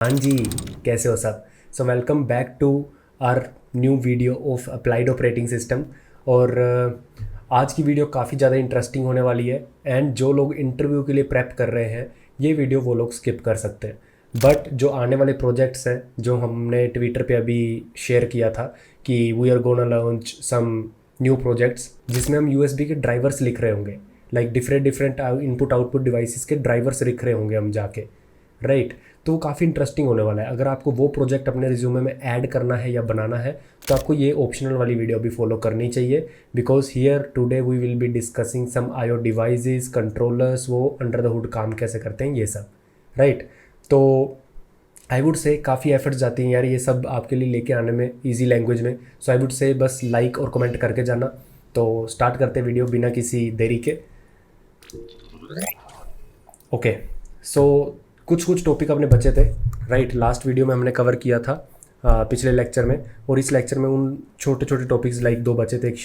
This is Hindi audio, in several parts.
हाँ जी, कैसे हो सब। So welcome back to our new video of applied operating system. और आज की वीडियो काफ़ी ज़्यादा इंटरेस्टिंग होने वाली है। एंड जो लोग इंटरव्यू के लिए प्रेप कर रहे हैं ये वीडियो वो लोग स्किप कर सकते हैं। बट जो आने वाले प्रोजेक्ट्स हैं जो हमने ट्विटर पे अभी शेयर किया था कि we are gonna launch some new projects जिसमें हम यूएसबी के ड्राइवर्स लिख रहे होंगे, like different different input output devices के ड्राइवर्स लिख रहे होंगे हम जाके, राइट। तो वो काफ़ी इंटरेस्टिंग होने वाला है। अगर आपको वो प्रोजेक्ट अपने रिज्यूमे में ऐड करना है या बनाना है तो आपको ये ऑप्शनल वाली वीडियो भी फॉलो करनी चाहिए, because here today we will be discussing some IO devices controllers, वो अंडर द हुड काम कैसे करते हैं ये सब, राइट। तो आई वुड से काफ़ी एफर्ट्स जाती हैं यार ये सब आपके लिए लेके आने में ईजी लैंग्वेज में। सो आई वुड से बस लाइक और कमेंट करके जाना। तो स्टार्ट करते वीडियो बिना किसी देरी के। ओके, सो कुछ कुछ टॉपिक अपने बचे थे, राइट। लास्ट वीडियो में हमने कवर किया था पिछले लेक्चर में, और इस लेक्चर में उन छोटे छोटे टॉपिक्स लाइक दो बचे थे। एक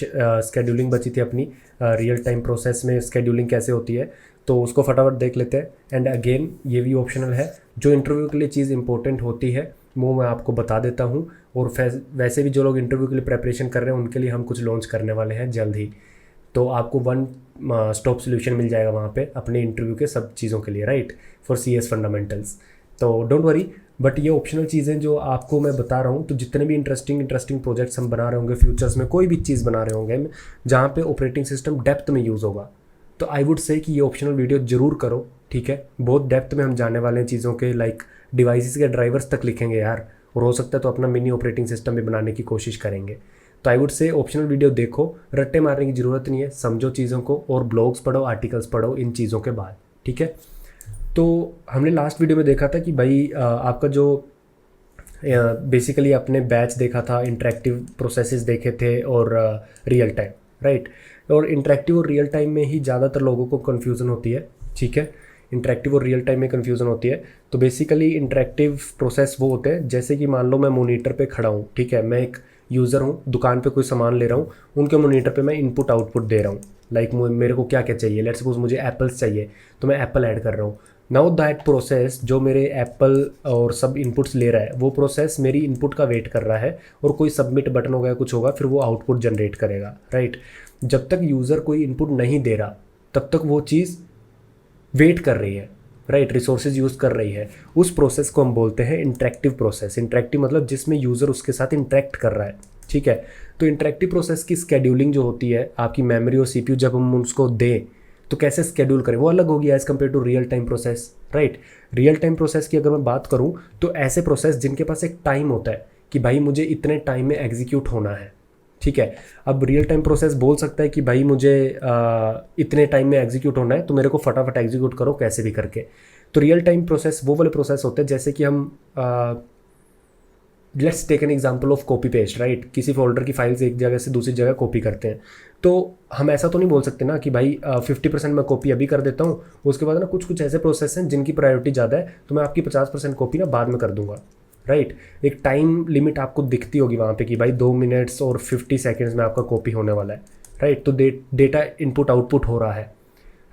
स्केड्यूलिंग बची थी अपनी, रियल टाइम प्रोसेस में स्केड्यूलिंग कैसे होती है, तो उसको फटाफट देख लेते हैं। एंड अगेन ये भी ऑप्शनल है, जो इंटरव्यू के लिए चीज़ इंपॉर्टेंट होती है वो मैं आपको बता देता हूँ। और वैसे भी जो लोग इंटरव्यू के लिए प्रेपरेशन कर रहे हैं उनके लिए हम कुछ लॉन्च करने वाले हैं जल्द ही। तो आपको वन स्टॉप सोल्यूशन मिल जाएगा वहाँ पे अपने इंटरव्यू के सब चीज़ों के लिए, राइट, फॉर सीएस फंडामेंटल्स। तो डोंट वरी, बट ये ऑप्शनल चीज़ें जो आपको मैं बता रहा हूँ, तो जितने भी इंटरेस्टिंग प्रोजेक्ट्स हम बना रहे होंगे फ्यूचर्स में, कोई भी चीज़ बना रहे होंगे जहाँ पे ऑपरेटिंग सिस्टम डेप्थ में यूज़ होगा, तो आई वुड से कि ये ऑप्शनल वीडियो ज़रूर करो, ठीक है। बहुत डेप्थ में हम जाने वाले हैं चीज़ों के, लाइक डिवाइसेस के ड्राइवर्स तक लिखेंगे यार, और हो सकता है तो अपना मिनी ऑपरेटिंग सिस्टम भी बनाने की कोशिश करेंगे। तो आई वुड से ऑप्शनल वीडियो देखो, रट्टे मारने की ज़रूरत नहीं है, समझो चीज़ों को और ब्लॉग्स पढ़ो, आर्टिकल्स पढ़ो इन चीज़ों के बाद, ठीक है। तो हमने लास्ट वीडियो में देखा था कि भाई आपका जो बेसिकली अपने बैच देखा था, इंटरेक्टिव प्रोसेसेस देखे थे और रियल टाइम, राइट। और इंटरेक्टिव और रियल टाइम में ही ज़्यादातर लोगों को कन्फ्यूज़न होती है, ठीक है। इंटरेक्टिव और रियल टाइम में कन्फ्यूज़न होती है। तो बेसिकली इंटरेक्टिव प्रोसेस वो होते हैं जैसे कि मान लो मैं मोनीटर पे खड़ा हूँ, ठीक है, मैं एक यूज़र हूँ, दुकान पे कोई सामान ले रहा हूँ, उनके मोनीटर पे मैं इनपुट आउटपुट दे रहा हूँ, लाइक मेरे को क्या क्या चाहिए, लेट्स सपोज मुझे एप्पल्स चाहिए तो मैं एप्पल ऐड कर रहा हूँ। नाउ दैट प्रोसेस जो मेरे एप्पल और सब इनपुट्स ले रहा है, वो प्रोसेस मेरी इनपुट का वेट कर रहा है, और कोई सबमिट बटन होगा, कुछ होगा, फिर वो आउटपुट जनरेट करेगा, राइट। जब तक यूज़र कोई इनपुट नहीं दे रहा तब तक वो चीज़ वेट कर रही है, राइट, रिसोर्सेज यूज़ कर रही है। उस प्रोसेस को हम बोलते हैं इंटरेक्टिव प्रोसेस। इंटरेक्टिव मतलब जिसमें यूज़र उसके साथ इंटरेक्ट कर रहा है, ठीक है। तो इंटरेक्टिव प्रोसेस की स्केड्यूलिंग जो होती है, आपकी मेमोरी और सीपीयू जब हम उसको दें तो कैसे स्केड्यूल करें, वो अलग होगी as compare to real time process, right. Real time process की अगर मैं बात करूँ तो ऐसे प्रोसेस जिनके पास एक टाइम होता है कि भाई मुझे इतने टाइम में एग्जीक्यूट होना है, ठीक है। अब रियल टाइम प्रोसेस बोल सकता है कि भाई मुझे इतने टाइम में एग्जीक्यूट होना है तो मेरे को फटाफट एग्जीक्यूट करो कैसे भी करके। तो रियल टाइम प्रोसेस वो वाले प्रोसेस होते हैं जैसे कि हम let's take an example of copy paste, right. किसी फोल्डर की फाइल्स एक जगह से दूसरी जगह कॉपी करते हैं, तो हम ऐसा तो नहीं बोल सकते ना कि भाई 50% मैं कॉपी अभी कर देता हूँ, उसके बाद ना कुछ कुछ ऐसे प्रोसेस हैं जिनकी प्रायोरिटी ज़्यादा है तो मैं आपकी 50% कॉपी ना बाद में कर दूंगा, राइट। एक टाइम लिमिट आपको दिखती होगी वहाँ पे कि भाई 2 मिनट्स और 50 सेकेंड्स में आपका कॉपी होने वाला है, राइट। तो डेटा इनपुट आउटपुट हो रहा है,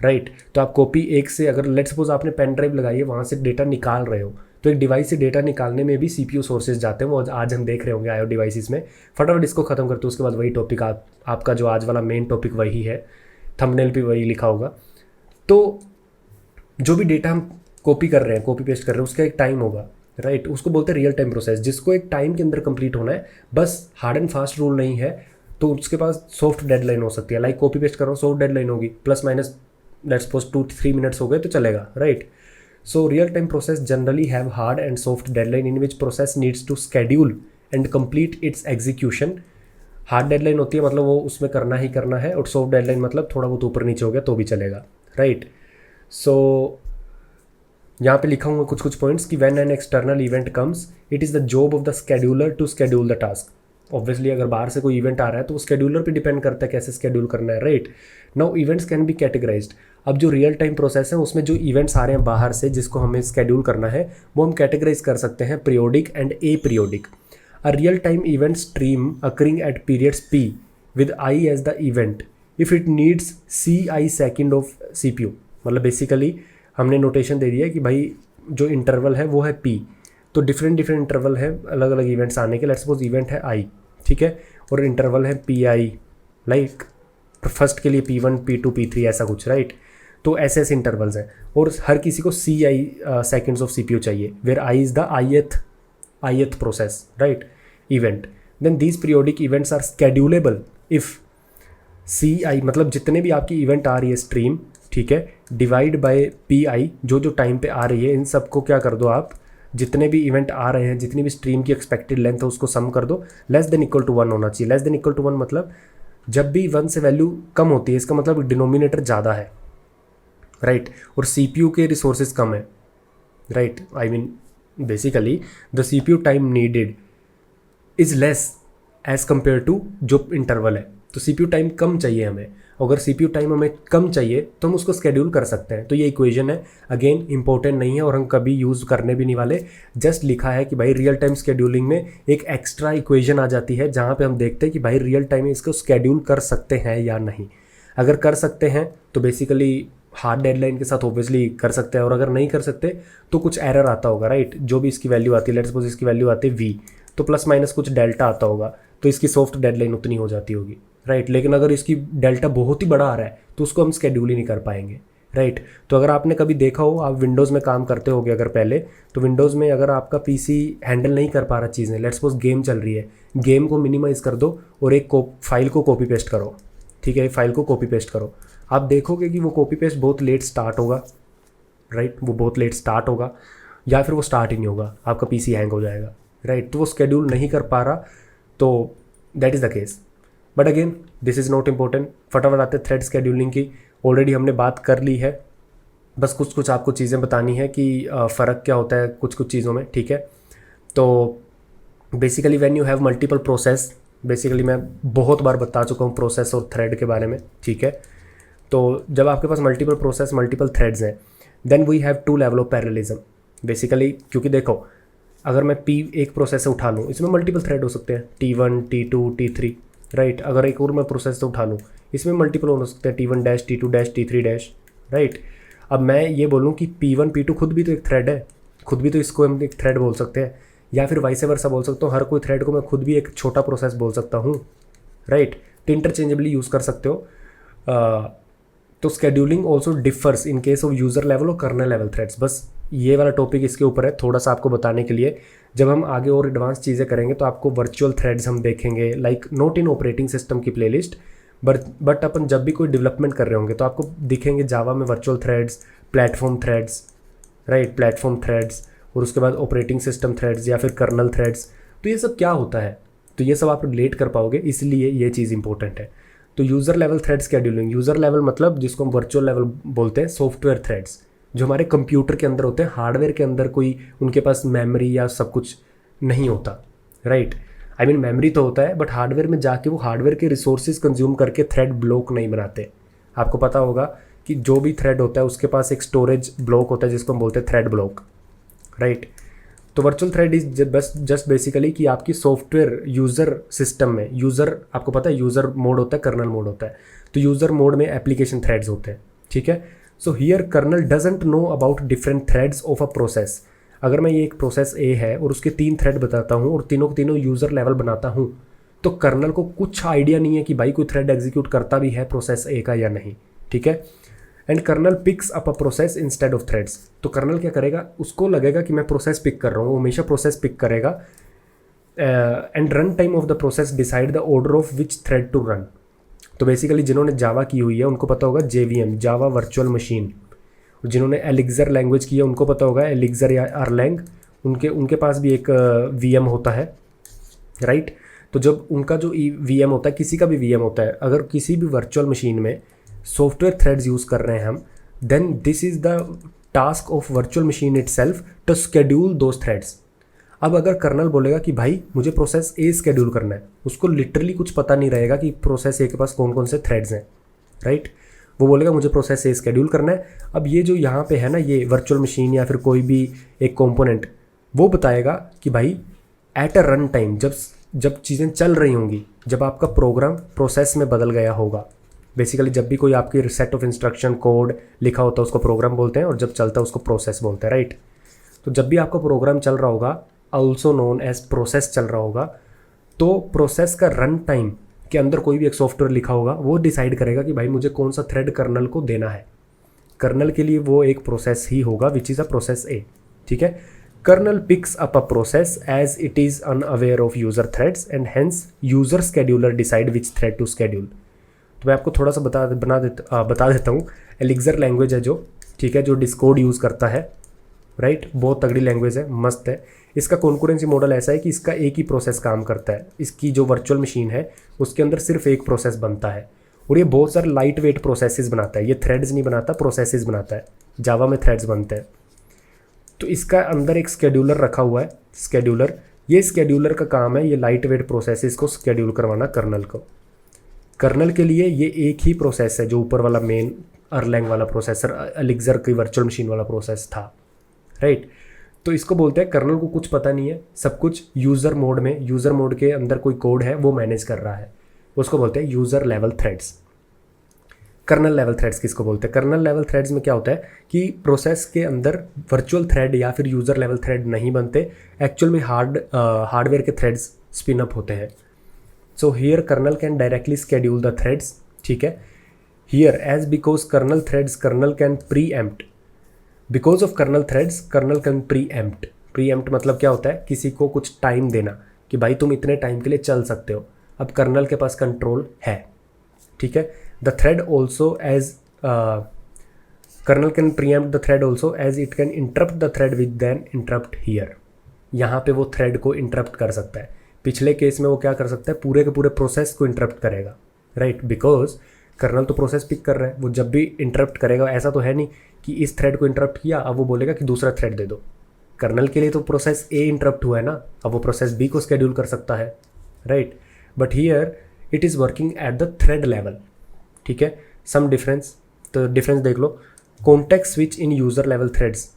राइट। तो आप कॉपी एक से, अगर लेट्स सपोज आपने पेन ड्राइव लगाई है, वहाँ से डेटा निकाल रहे हो, तो एक डिवाइस से डेटा निकालने में भी सीपीयू सोर्सेज जाते हैं, वो आज हम देख रहे होंगे आईओ डिवाइसेस में। फटाफट इसको खत्म करते हो, उसके बाद वही टॉपिक आपका जो आज वाला मेन टॉपिक वही है, थंबनेल पे वही लिखा होगा। तो जो भी डेटा हम कॉपी कर रहे हैं, कॉपी पेस्ट कर रहे हैं, उसका एक टाइम होगा, राइट। उसको बोलते हैं रियल टाइम प्रोसेस, जिसको एक टाइम के अंदर कंप्लीट होना है, बस हार्ड एंड फास्ट रूल नहीं है। तो उसके पास सॉफ्ट डेडलाइन हो सकती है, लाइक कॉपी पेस्ट कर रहा हूँ, सॉफ्ट डेडलाइन होगी, plus minus let's suppose 2-3 minutes हो गए तो चलेगा, right. So real time process generally have hard and soft deadline in which process needs to schedule and complete its execution. Hard deadline होती है मतलब वो उसमें करना ही करना है, और सॉफ्ट डेडलाइन मतलब थोड़ा बहुत ऊपर नीचे हो गया तो भी चलेगा, राइट। सो यहाँ पे लिखा हुआ कुछ कुछ पॉइंट्स कि when an external event comes it is the job of the scheduler to schedule the task. Obviously अगर बाहर से कोई इवेंट आ रहा है तो वो स्केड्यूलर पे डिपेंड करता है कैसे स्केड्यूल करना है, right. Now events can be categorised. अब जो रियल टाइम प्रोसेस है उसमें जो इवेंट्स आ रहे हैं बाहर से जिसको हमें स्केड्यूल करना है, वो हम कैटेगराइज कर सकते हैं periodic and aperiodic. A real time event stream occurring at periods P with I as the event if it needs C I second of C P U. मतलब बेसिकली हमने नोटेशन दे दिया है कि भाई जो इंटरवल है वो है पी, तो डिफरेंट डिफरेंट इंटरवल है अलग अलग इवेंट्स आने के। लेट्स सपोज इवेंट है आई, ठीक है, और इंटरवल है पी आई, लाइक फर्स्ट के लिए P1 P2 P3 ऐसा कुछ, राइट। तो ऐसे ऐसे इंटरवल्स हैं और हर किसी को CI सेकेंड्स ऑफ CPU चाहिए, where i is the ith process, right, event. Then these periodic events are schedulable if CI मतलब जितने भी आपकी इवेंट आ रही है स्ट्रीम, ठीक है, डिवाइड बाय PI जो जो टाइम पे आ रही है, इन सबको क्या कर दो आप, जितने भी इवेंट आ रहे हैं, जितनी भी स्ट्रीम की एक्सपेक्टेड लेंथ है उसको सम कर दो, लेस देन इक्वल टू 1 होना चाहिए। लेस देन इक्वल टू 1 मतलब जब भी 1 से वैल्यू कम होती है इसका मतलब डिनोमिनेटर ज़्यादा है, राइट, और CPU के रिसोर्सेज कम है, right. I mean basically the CPU time needed is less as compare to जो इंटरवल है। तो CPU टाइम कम चाहिए हमें, अगर CPU टाइम हमें कम चाहिए तो हम उसको स्केड्यूल कर सकते हैं। तो ये इक्वेशन है, अगेन इंपॉर्टेंट नहीं है और हम कभी यूज़ करने भी नहीं वाले। जस्ट लिखा है कि भाई रियल टाइम स्केड्यूलिंग में एक एक्स्ट्रा इक्वेशन आ जाती है जहाँ पे हम देखते हैं कि भाई रियल टाइम में इसको स्केड्यूल कर सकते हैं या नहीं। अगर कर सकते हैं तो बेसिकली हार्ड डेडलाइन के साथ ऑब्वियसली कर सकते हैं, और अगर नहीं कर सकते तो कुछ एरर आता होगा, राइट। जो भी इसकी वैल्यू आती है, लेट्स सपोज इसकी वैल्यू आती है V, तो प्लस माइनस कुछ डेल्टा आता होगा, तो इसकी सॉफ्ट डेडलाइन उतनी हो जाती होगी, राइट। लेकिन अगर इसकी डेल्टा बहुत ही बड़ा आ रहा है तो उसको हम स्केड्यूल ही नहीं कर पाएंगे, राइट। तो अगर आपने कभी देखा हो, आप विंडोज़ में काम करते होगे अगर पहले, तो विंडोज़ में अगर आपका PC हैंडल नहीं कर पा रहा चीज़ें, लेट्स सपोज गेम चल रही है, गेम को मिनिमाइज़ कर दो और एक फाइल को कॉपी पेस्ट करो, ठीक है, फाइल को कॉपी पेस्ट करो, आप देखोगे कि वो कॉपी पेस्ट बहुत लेट स्टार्ट होगा, राइट, वो बहुत लेट स्टार्ट होगा या फिर वो स्टार्ट ही नहीं होगा, आपका PC हैंग हो जाएगा, राइट। तो वो स्केड्यूल नहीं कर पा रहा, तो that is the case. But again this is not important. फटाफट आते थ्रेड स्केड्यूलिंग की, ऑलरेडी हमने बात कर ली है, बस कुछ कुछ आपको चीज़ें बतानी है कि फ़र्क क्या होता है कुछ कुछ चीज़ों में, ठीक है। तो basically when you have multiple process, basically मैं बहुत बार बता चुका हूँ प्रोसेस और थ्रेड के बारे में, ठीक है। तो जब आपके पास मल्टीपल प्रोसेस मल्टीपल थ्रेड्स हैं, then we have two level of parallelism basically. क्योंकि देखो, अगर मैं एक प्रोसेस से उठा लूँ, इसमें मल्टीपल थ्रेड हो सकते हैं, T1 T2 T3, राइट। अगर एक और मैं प्रोसेस से उठा लूँ, इसमें मल्टीपल हो सकते हैं, T1 dash T2 dash T3 dash, right. अब मैं ये बोलूँ कि P1 P2 खुद भी तो एक थ्रेड है, खुद भी तो इसको हम एक थ्रेड बोल सकते हैं, या फिर वाइस वर्सा बोल सकता हूँ, हर कोई थ्रेड को मैं खुद भी एक छोटा प्रोसेस बोल सकता हूँ, राइट। तो इंटरचेंजेबली यूज़ कर सकते हो। तो scheduling also differs in case of user level और कर्नल लेवल थ्रेड्स। बस ये वाला टॉपिक इसके ऊपर है, थोड़ा सा आपको बताने के लिए। जब हम आगे और एडवांस चीज़ें करेंगे तो आपको वर्चुअल थ्रेड्स हम देखेंगे, like not in operating system की प्लेलिस्ट, बट अपन जब भी कोई डेवलपमेंट कर रहे होंगे तो आपको दिखेंगे जावा में virtual threads, platform threads, right, platform threads, और उसके बाद ऑपरेटिंग सिस्टम थ्रेड्स या फिर कर्नल थ्रेड्स। तो ये सब क्या होता है, तो ये सब आप रिलेट कर पाओगे, इसलिए ये चीज़ इंपॉर्टेंट है। तो user level thread scheduling, user level मतलब जिसको हम वर्चुअल लेवल बोलते हैं, सॉफ्टवेयर थ्रेड्स जो हमारे कंप्यूटर के अंदर होते हैं, हार्डवेयर के अंदर कोई उनके पास मेमोरी या सब कुछ नहीं होता, राइट। आई मीन मेमोरी तो होता है, बट हार्डवेयर में जाके वो हार्डवेयर के रिसोर्सेज कंज्यूम करके थ्रेड ब्लॉक नहीं बनाते। आपको पता होगा कि जो भी थ्रेड होता है उसके पास एक स्टोरेज ब्लॉक होता है जिसको हम बोलते हैं थ्रेड ब्लॉक, राइट। तो virtual thread is just basically कि आपकी सॉफ्टवेयर यूज़र सिस्टम में, यूज़र आपको पता है यूज़र मोड होता है, कर्नल मोड होता है, तो यूज़र मोड में एप्लीकेशन थ्रेड्स होते हैं, ठीक है। So here kernel doesn't know about different threads of a process. अगर मैं ये एक प्रोसेस ए है और उसके 3 थ्रेड बताता हूँ और तीनों के तीनों यूज़र लेवल बनाता हूँ, तो कर्नल को कुछ आइडिया नहीं है कि भाई कोई थ्रेड एग्जीक्यूट करता भी है प्रोसेस ए का या नहीं, ठीक है। And kernel picks up a process instead of threads. तो कर्नल क्या करेगा, उसको लगेगा कि मैं प्रोसेस पिक कर रहा हूँ, वो हमेशा प्रोसेस पिक करेगा। And run time of the process decide the order of which thread to run. तो बेसिकली जिन्होंने जावा की हुई है उनको पता होगा JVM, जावा वर्चुअल मशीन। जिन्होंने एलिक्सर लैंग्वेज की है उनको पता होगा एलिक्सर या अरलैंग, उनके पास भी एक VM होता है, राइट। तो जब उनका जो VM होता है, किसी का भी VM होता है, अगर किसी भी वर्चुअल मशीन में सॉफ्टवेयर थ्रेड्स यूज़ कर रहे हैं हम, then this is the task of virtual machine itself to schedule those threads. अब अगर कर्नल बोलेगा कि भाई मुझे प्रोसेस ए शेड्यूल करना है, उसको लिटरली कुछ पता नहीं रहेगा कि प्रोसेस ए के पास कौन कौन से थ्रेड्स हैं, राइट। वो बोलेगा मुझे प्रोसेस ए शेड्यूल करना है। अब ये जो यहाँ पे है ना, ये वर्चुअल मशीन या फिर कोई भी एक कंपोनेंट, वो बताएगा कि भाई एट अ रन टाइम, जब चीज़ें चल रही होंगी, जब आपका प्रोग्राम प्रोसेस में बदल गया होगा, बेसिकली जब भी कोई आपकी सेट ऑफ इंस्ट्रक्शन कोड लिखा होता है उसको प्रोग्राम बोलते हैं, और जब चलता है उसको प्रोसेस बोलते हैं, राइट। तो जब भी आपका प्रोग्राम चल रहा होगा, ऑल्सो नोन एज प्रोसेस चल रहा होगा, तो प्रोसेस का रन टाइम के अंदर कोई भी एक सॉफ्टवेयर लिखा होगा, वो डिसाइड करेगा कि भाई मुझे कौन सा थ्रेड कर्नल को देना है। कर्नल के लिए वो एक प्रोसेस ही होगा विच इज़ अ प्रोसेस ए। ठीक है, kernel picks up a process as it is unaware of user threads and hence user scheduler decide which thread to schedule. तो मैं आपको थोड़ा सा बता देता हूँ। एलिक्सर लैंग्वेज है जो, ठीक है, जो डिस्कोड यूज़ करता है, राइट, बहुत तगड़ी लैंग्वेज है, मस्त है। इसका कॉन्करेंसी मॉडल ऐसा है कि इसका एक ही प्रोसेस काम करता है। इसकी जो वर्चुअल मशीन है उसके अंदर सिर्फ एक प्रोसेस बनता है और ये बहुत सारे लाइट वेट प्रोसेसेस बनाता है। ये थ्रेड्स नहीं बनाता, प्रोसेसेस बनाता है। जावा में थ्रेड्स बनते हैं। तो इसका अंदर एक स्केड्यूलर रखा हुआ है, स्केड्यूलर। ये स्केड्यूलर का काम है ये लाइट वेट प्रोसेसेस को स्केड्यूल करवाना कर्नल को। कर्नल के लिए ये एक ही प्रोसेस है जो ऊपर वाला मेन अर्लैंग वाला प्रोसेसर, एलिक्सर की वर्चुअल मशीन वाला प्रोसेस था, राइट। तो इसको बोलते हैं कर्नल को कुछ पता नहीं है, सब कुछ यूज़र मोड में, यूज़र मोड के अंदर कोई कोड है वो मैनेज कर रहा है, उसको बोलते हैं user level threads. Kernel level threads किसको बोलते हैं? कर्नल लेवल थ्रेड्स में क्या होता है कि प्रोसेस के अंदर वर्चुअल थ्रेड या फिर यूज़र लेवल थ्रेड नहीं बनते, एक्चुअल में हार्डवेयर के थ्रेड्स स्पिन अप होते हैं। So here kernel can directly schedule the threads, ठीक है। Here as because kernel threads kernel can preempt, because of kernel threads kernel can preempt. Preempt मतलब क्या होता है? किसी को कुछ टाइम देना कि भाई तुम इतने टाइम के लिए चल सकते हो। अब कर्नल के पास कंट्रोल है, ठीक है। The thread also as kernel can preempt the thread also as it can interrupt the thread with then interrupt here. यहाँ पे वो थ्रेड को इंटरप्ट कर सकता है। पिछले केस में वो क्या कर सकता है? पूरे के पूरे प्रोसेस को इंटरप्ट करेगा, राइट, बिकॉज कर्नल तो प्रोसेस पिक कर रहा है। वो जब भी इंटरप्ट करेगा, ऐसा तो है नहीं कि इस थ्रेड को इंटरप्ट किया अब वो बोलेगा कि दूसरा थ्रेड दे दो। कर्नल के लिए तो प्रोसेस ए इंटरप्ट हुआ है ना, अब वो प्रोसेस बी को स्केड्यूल कर सकता है, right. But here it is working at the thread level, ठीक है। सम डिफरेंस, तो डिफरेंस देख लो। Context switch in user level threads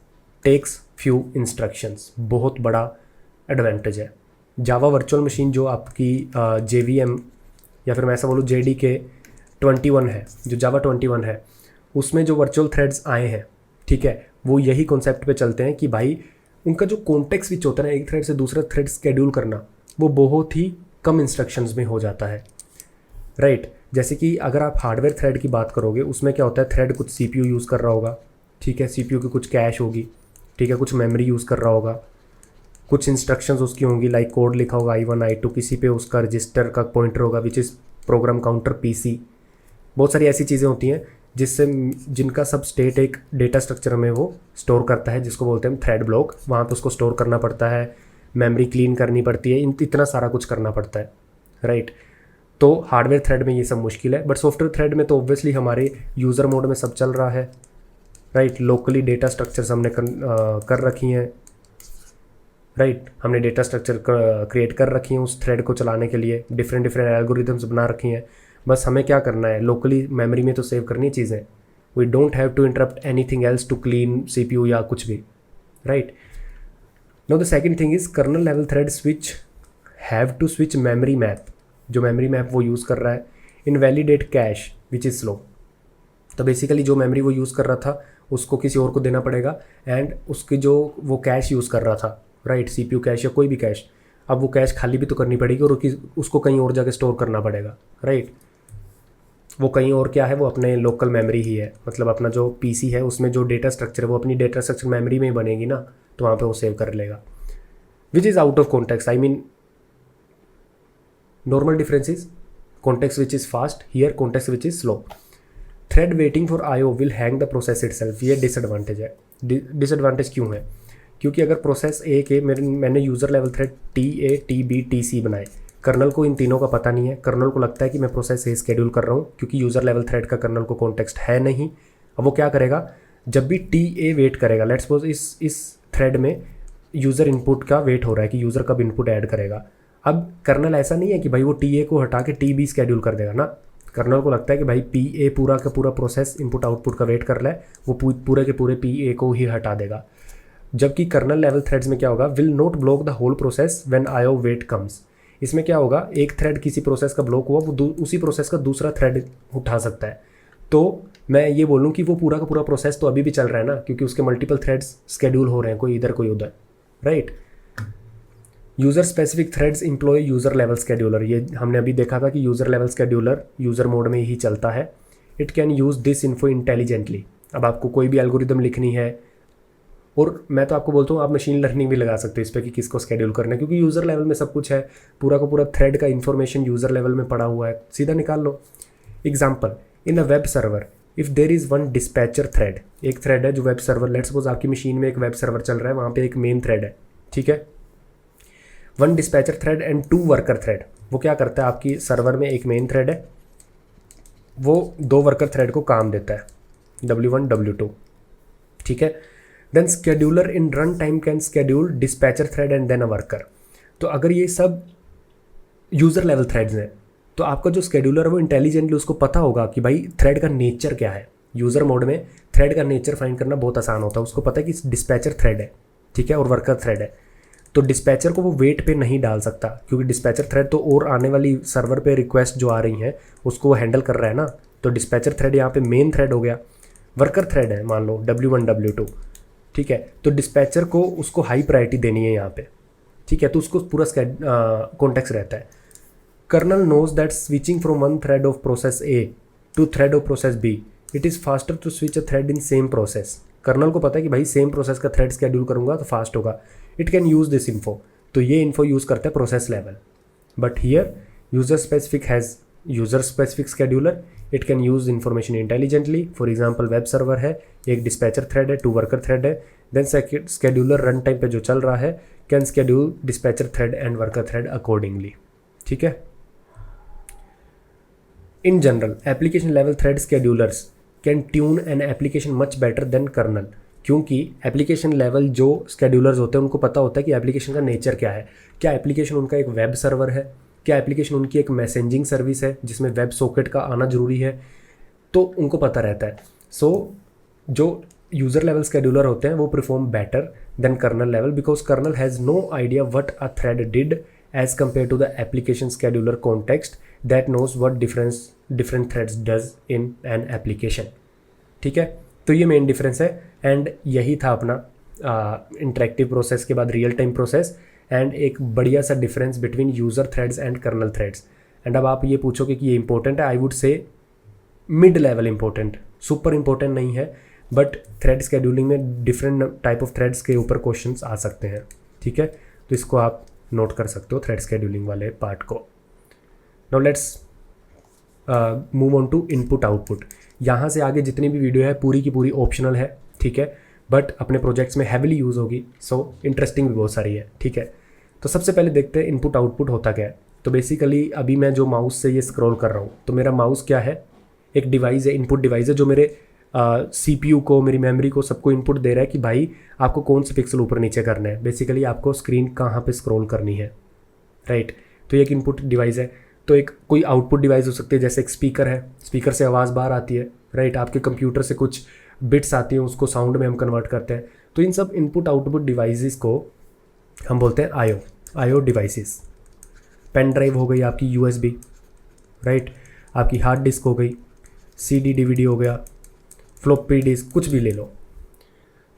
takes few instructions, बहुत बड़ा एडवांटेज है। जावा वर्चुअल मशीन जो आपकी JVM या फिर मैं ऐसा बोलूँ JDK 21 है, जो जावा 21 है, उसमें जो वर्चुअल थ्रेड्स आए हैं, ठीक है, वो यही कॉन्सेप्ट पे चलते हैं कि भाई उनका जो कॉन्टेक्स्ट स्विच होता है ना, एक थ्रेड से दूसरा थ्रेड स्केड्यूल करना, वो बहुत ही कम इंस्ट्रक्शंस में हो जाता है, राइट। जैसे कि अगर आप हार्डवेयर थ्रेड की बात करोगे, उसमें क्या होता है? थ्रेड कुछ CPU यूज़ कर रहा होगा, ठीक है, CPU की कुछ कैश होगी, ठीक है, कुछ मेमोरी यूज़ कर रहा होगा, कुछ इंस्ट्रक्शंस उसकी होंगी, लाइक कोड लिखा होगा I1 I2, किसी पे उसका रजिस्टर का पॉइंटर होगा which is program counter PC। बहुत सारी ऐसी चीज़ें होती हैं जिनका सब स्टेट एक डेटा स्ट्रक्चर में वो स्टोर करता है, जिसको बोलते हैं थ्रेड ब्लॉक। वहाँ पे उसको स्टोर करना पड़ता है, मेमोरी क्लीन करनी पड़ती है, इतना सारा कुछ करना पड़ता है, राइट। तो हार्डवेयर थ्रेड में ये सब मुश्किल है, बट सॉफ्टवेयर थ्रेड में तो ऑब्वियसली हमारे यूज़र मोड में सब चल रहा है, राइट। लोकली डेटा स्ट्रक्चर्स हमने कर रखी हैं, राइट। हमने डेटा स्ट्रक्चर क्रिएट कर रखी हैं उस थ्रेड को चलाने के लिए, डिफरेंट एल्गोरिथम्स बना रखी हैं। बस हमें क्या करना है? लोकली मेमोरी में तो सेव करनी चीज़ें। We don't have to interrupt anything else to clean CPU या कुछ भी, right. Now the second thing is kernel level thread switch have to switch memory map, जो मेमोरी मैप वो यूज़ कर रहा है, invalidate cache which is slow. तो बेसिकली जो मेमोरी वो यूज़ कर रहा था उसको किसी और को देना पड़ेगा, एंड उसकी जो वो कैश यूज़ कर रहा था, राइट, CPU कैश या कोई भी कैश, अब वो कैश खाली भी तो करनी पड़ेगी और उसको कहीं और जाके स्टोर करना पड़ेगा, राइट। वो कहीं और क्या है? वो अपने लोकल मेमोरी ही है, मतलब अपना जो PC है उसमें जो डेटा स्ट्रक्चर है वो अपनी डेटा स्ट्रक्चर मेमोरी में ही बनेगी ना, तो वहाँ पे वो सेव कर लेगा, which is out of context. I mean normal difference is context which is fast, here context which is slow. Thread waiting for IO will hang the process itself, ये डिसएडवांटेज है। डिसएडवांटेज क्यों है? क्योंकि अगर प्रोसेस ए के मैंने user level thread TA TB TC बनाए, कर्नल को इन तीनों का पता नहीं है। कर्नल को लगता है कि मैं प्रोसेस ए स्केड्यूल कर रहा हूँ, क्योंकि यूज़र लेवल थ्रेड का कर्नल को कॉन्टेक्स्ट है नहीं। अब वो क्या करेगा? जब भी TA वेट करेगा, लेट्स सपोज इस थ्रेड में यूज़र इनपुट का वेट हो रहा है कि यूज़र कब इनपुट ऐड करेगा। अब कर्नल ऐसा नहीं है कि भाई वो TA को हटा के TB स्केड्यूल कर देगा ना। कर्नल को लगता है कि भाई PA पूरा का पूरा प्रोसेस इनपुट आउटपुट का वेट कर रहा है, वो पूरे के पूरे PA को ही हटा देगा। जबकि कर्नल लेवल थ्रेड्स में क्या होगा? Will not block the whole process when IO wait comes. इसमें क्या होगा? एक थ्रेड किसी प्रोसेस का ब्लॉक हुआ, वो उसी प्रोसेस का दूसरा थ्रेड उठा सकता है। तो मैं ये बोलूँ कि वो पूरा का पूरा प्रोसेस तो अभी भी चल रहा है ना, क्योंकि उसके मल्टीपल थ्रेड्स स्केड्यूल हो रहे हैं, कोई इधर कोई उधर, right. User specific threads employ user level scheduler, ये हमने अभी देखा था कि user level scheduler user mode में ही चलता है। It can use this info intelligently, अब आपको कोई भी एल्गोरिदम लिखनी है, और मैं तो आपको बोलता हूँ आप मशीन लर्निंग भी लगा सकते हो इस पर कि किसको स्केड्यूल करना है, क्योंकि यूज़र लेवल में सब कुछ है, पूरा का पूरा थ्रेड का इन्फॉर्मेशन यूज़र लेवल में पड़ा हुआ है, सीधा निकाल लो। Example, in a web server if there is one dispatcher thread, एक थ्रेड है जो वेब सर्वर, लेट्स सपोज आपकी मशीन में एक वेब सर्वर चल रहा है, वहाँ पे एक मेन थ्रेड है, ठीक है। One dispatcher thread and two worker thread, वो क्या करता है, आपकी सर्वर में एक मेन थ्रेड है, वो दो वर्कर थ्रेड को काम देता है, W1 W2, ठीक है। Then scheduler in run time can schedule dispatcher thread and then a worker. तो अगर ये सब यूज़र लेवल थ्रेड्स हैं, तो आपका जो स्केड्यूलर है वो इंटेलिजेंटली उसको पता होगा कि भाई थ्रेड का नेचर क्या है। यूज़र मोड में थ्रेड का नेचर फाइंड करना बहुत आसान होता है, उसको पता है कि डिस्पैचर थ्रेड है, ठीक है, और वर्कर थ्रेड है। तो डिस्पैचर को वो वेट पे नहीं डाल सकता, क्योंकि डिस्पैचर थ्रेड तो और आने वाली सर्वर पे रिक्वेस्ट जो आ रही हैं उसको वो हैंडल कर रहा है ना, तो डिस्पैचर थ्रेड यहाँ पे मेन थ्रेड हो गया। वर्कर थ्रेड है मान लो W1 W2, ठीक है, तो डिस्पैचर को उसको हाई प्रायोरिटी देनी है यहाँ पे, ठीक है, तो उसको पूरा कॉन्टेक्स्ट रहता है। Kernel knows that switching from one thread of process A to thread of process B it is faster to switch a thread in same process. Kernel को पता है कि भाई सेम प्रोसेस का थ्रेड स्केड्यूल करूँगा तो फास्ट होगा। It can use this info, तो ये इन्फो यूज़ करता है process level. But here user specific has user specific scheduler, it can use information intelligently. For example web server है, एक डिस्पैचर थ्रेड है, टू वर्कर थ्रेड है, देन स्केड्यूलर रन टाइम पे जो चल रहा है can schedule dispatcher thread and worker thread accordingly, ठीक है। In general application level thread schedulers can tune an application much better than kernel, क्योंकि एप्लीकेशन लेवल जो स्केड्यूलर्स होते हैं उनको पता होता है कि एप्लीकेशन का नेचर क्या है, क्या एप्लीकेशन उनका एक वेब सर्वर है, क्या एप्लीकेशन उनकी एक मैसेजिंग सर्विस है जिसमें वेब सॉकेट का आना ज़रूरी है, तो उनको पता रहता है। सो जो यूज़र लेवल स्केड्यूलर होते हैं वो perform better than kernel level, because kernel has no idea what a thread did as compare to the application scheduler context that knows what different threads does in an application, ठीक है। तो ये मेन डिफरेंस है, एंड यही था अपना इंटरेक्टिव प्रोसेस के बाद रियल टाइम प्रोसेस, एंड एक बढ़िया सा difference between user threads and kernel threads. And अब आप ये पूछोगे कि ये इंपॉर्टेंट है, I would say mid level important, super important नहीं है, बट थ्रेड स्केड्यूलिंग में डिफरेंट टाइप ऑफ थ्रेड्स के ऊपर क्वेश्चंस आ सकते हैं, ठीक है। तो इसको आप नोट कर सकते हो थ्रेड स्केड्यूलिंग वाले पार्ट को। Now let's move on to input output. यहाँ से आगे जितनी भी वीडियो है पूरी की पूरी ऑप्शनल है, ठीक है, बट अपने प्रोजेक्ट्स में हैविली यूज़ होगी, सो इंटरेस्टिंग भी बहुत सारी है, ठीक है। तो सबसे पहले देखते हैं इनपुट आउटपुट होता क्या है। तो बेसिकली अभी मैं जो माउस से ये स्क्रॉल कर रहा हूँ, तो मेरा माउस क्या है, एक डिवाइस है, इनपुट डिवाइस है जो मेरे CPU को, मेरी मेमोरी को, सबको इनपुट दे रहा है कि भाई आपको कौन से पिक्सल ऊपर नीचे करना है, बेसिकली आपको स्क्रीन कहाँ पे स्क्रॉल करनी है, राइट। तो ये एक इनपुट डिवाइस है। तो एक कोई आउटपुट डिवाइस हो सकती है, जैसे एक स्पीकर है, स्पीकर से आवाज़ बाहर आती है, राइट। आपके कंप्यूटर से कुछ बिट्स आती हैं, उसको साउंड में हम कन्वर्ट करते हैं। तो इन सब इनपुट आउटपुट डिवाइसेस को हम बोलते हैं IO डिवाइसेस। पेन ड्राइव हो गई आपकी USB, राइट, आपकी हार्ड डिस्क हो गई, CD DVD हो गया, फ्लॉपी डिस्क, कुछ भी ले लो।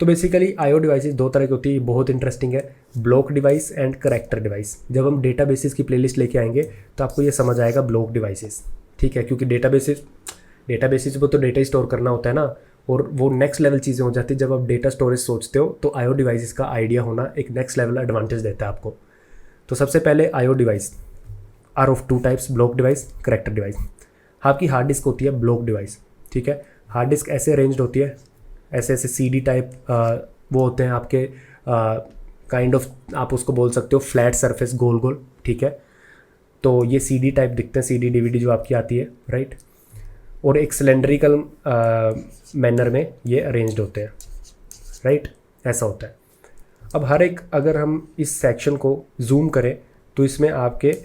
तो बेसिकली IO डिवाइसेस दो तरह की होती है, बहुत इंटरेस्टिंग है, block device and character device. जब हम डेटाबेसेस की प्लेलिस्ट लेके आएंगे तो आपको ये समझ आएगा ब्लॉक डिवाइसेस, ठीक है, क्योंकि डेटाबेसेस पर तो डेटा स्टोर करना होता है ना, और वो नेक्स्ट लेवल चीज़ें हो जाती है। जब आप डेटा स्टोरेज सोचते हो तो IO डिवाइसेस का आइडिया होना एक नेक्स्ट लेवल एडवांटेज देता है आपको। तो सबसे पहले IO device are of two types, block device, character device. आपकी हार्ड डिस्क होती है ब्लॉक डिवाइस, ठीक है। हार्ड डिस्क ऐसे अरेंज्ड होती है, ऐसे ऐसे CD टाइप वो होते हैं आपके, काइंड ऑफ आप उसको बोल सकते हो फ्लैट सरफेस, गोल गोल, ठीक है। तो ये CD टाइप दिखते हैं, CD DVD जो आपकी आती है, राइट। और एक सिलेंड्रिकल मैनर में ये अरेंज्ड होते हैं, राइट, ऐसा होता है। अब हर एक, अगर हम इस सेक्शन को जूम करें तो इसमें आपके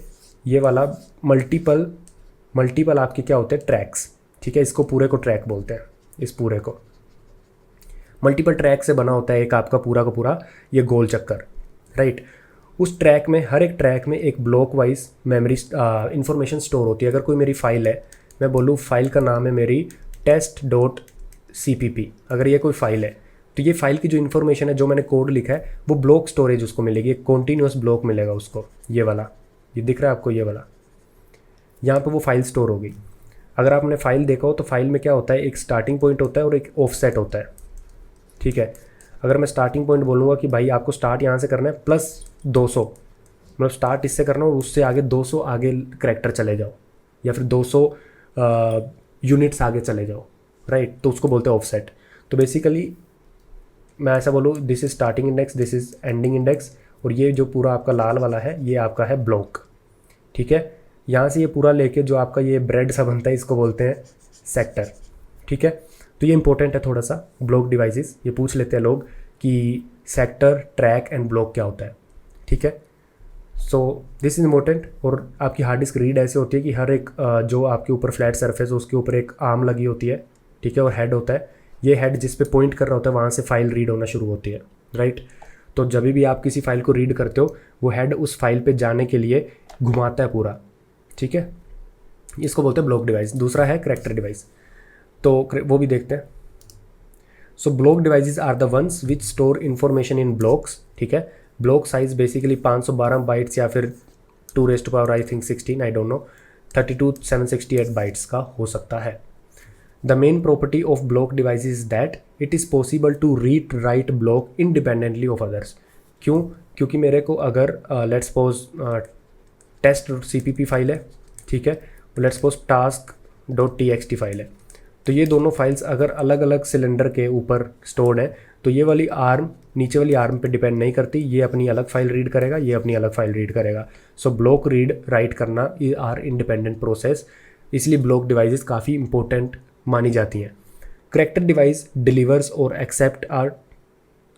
ये वाला मल्टीपल आपके क्या होते हैं, ट्रैक्स, ठीक है। इसको पूरे को ट्रैक बोलते हैं, इस पूरे को मल्टीपल ट्रैक से बना होता है एक आपका पूरा का पूरा ये गोल चक्कर, राइट। उस ट्रैक में, हर एक ट्रैक में एक block wise memory information store होती है। अगर कोई मेरी फाइल है, मैं बोलूँ फाइल का नाम है मेरी test.cpp, अगर ये कोई फाइल है तो ये फाइल की जो इन्फॉर्मेशन है, जो मैंने कोड लिखा है, वो ब्लॉक स्टोरेज उसको मिलेगी, एक कॉन्टीन्यूस ब्लॉक मिलेगा उसको, ये वाला, ये दिख रहा है आपको, ये वाला, यहाँ पे वो फाइल स्टोर होगी। अगर आपने फाइल देखा हो तो फाइल में क्या होता है, एक स्टार्टिंग पॉइंट होता है और एक ऑफसेट होता है, ठीक है। अगर मैं स्टार्टिंग पॉइंट बोलूँगा कि भाई आपको स्टार्ट यहाँ से करना है +200, मतलब स्टार्ट इससे करना और उससे आगे 200 आगे करैक्टर चले जाओ, या फिर 200 यूनिट्स आगे चले जाओ, राइट, तो उसको बोलते हैं ऑफसेट। तो बेसिकली मैं ऐसा बोलूँ, this is starting index, this is ending index, और ये जो पूरा आपका लाल वाला है ये आपका है ब्लॉक, ठीक है। यहाँ से ये पूरा लेके जो आपका ये ब्रेड सा बनता है, इसको बोलते हैं सेक्टर, ठीक है। तो ये इंपॉर्टेंट है थोड़ा सा, ब्लॉक डिवाइसेस, ये पूछ लेते हैं लोग कि सेक्टर, ट्रैक एंड ब्लॉक क्या होता है, ठीक है। So this is important. और आपकी हार्ड डिस्क रीड ऐसे होती है कि हर एक जो आपके ऊपर फ्लैट सरफेस है उसके ऊपर एक आर्म लगी होती है, ठीक है, और हेड होता है। ये हेड जिस पे पॉइंट कर रहा होता है वहाँ से फाइल रीड होना शुरू होती है, राइट। तो जब भी आप किसी फाइल को रीड करते हो, वो हेड उस फाइल पे जाने के लिए घुमाता है पूरा, ठीक है। इसको बोलते हैं ब्लॉक डिवाइस। दूसरा है करैक्टर डिवाइस, तो वो भी देखते हैं। So block devices are the ones which store information in blocks, ठीक है। ब्लॉक साइज बेसिकली 512 बाइट्स या फिर 2 I think 16, I don't know, 32 768 bytes का हो सकता है। The main property of block device is that it is possible to read write block independently of others. क्यों? क्योंकि मेरे को अगर लेट्स सपोज test.cpp फाइल है, ठीक है, लेट्स सपोज task.txt फाइल है, तो ये दोनों फाइल्स अगर अलग अलग सिलेंडर के ऊपर स्टोर्ड है तो ये वाली आर्म नीचे वाली आर्म पे डिपेंड नहीं करती, ये अपनी अलग फाइल रीड करेगा, ये अपनी अलग फाइल रीड करेगा। सो ब्लॉक रीड राइट करना आर इंडिपेंडेंट प्रोसेस, इसलिए ब्लॉक डिवाइसेस काफ़ी इंपॉर्टेंट मानी जाती हैं। करैक्टर डिवाइस डिलीवर्स और accept are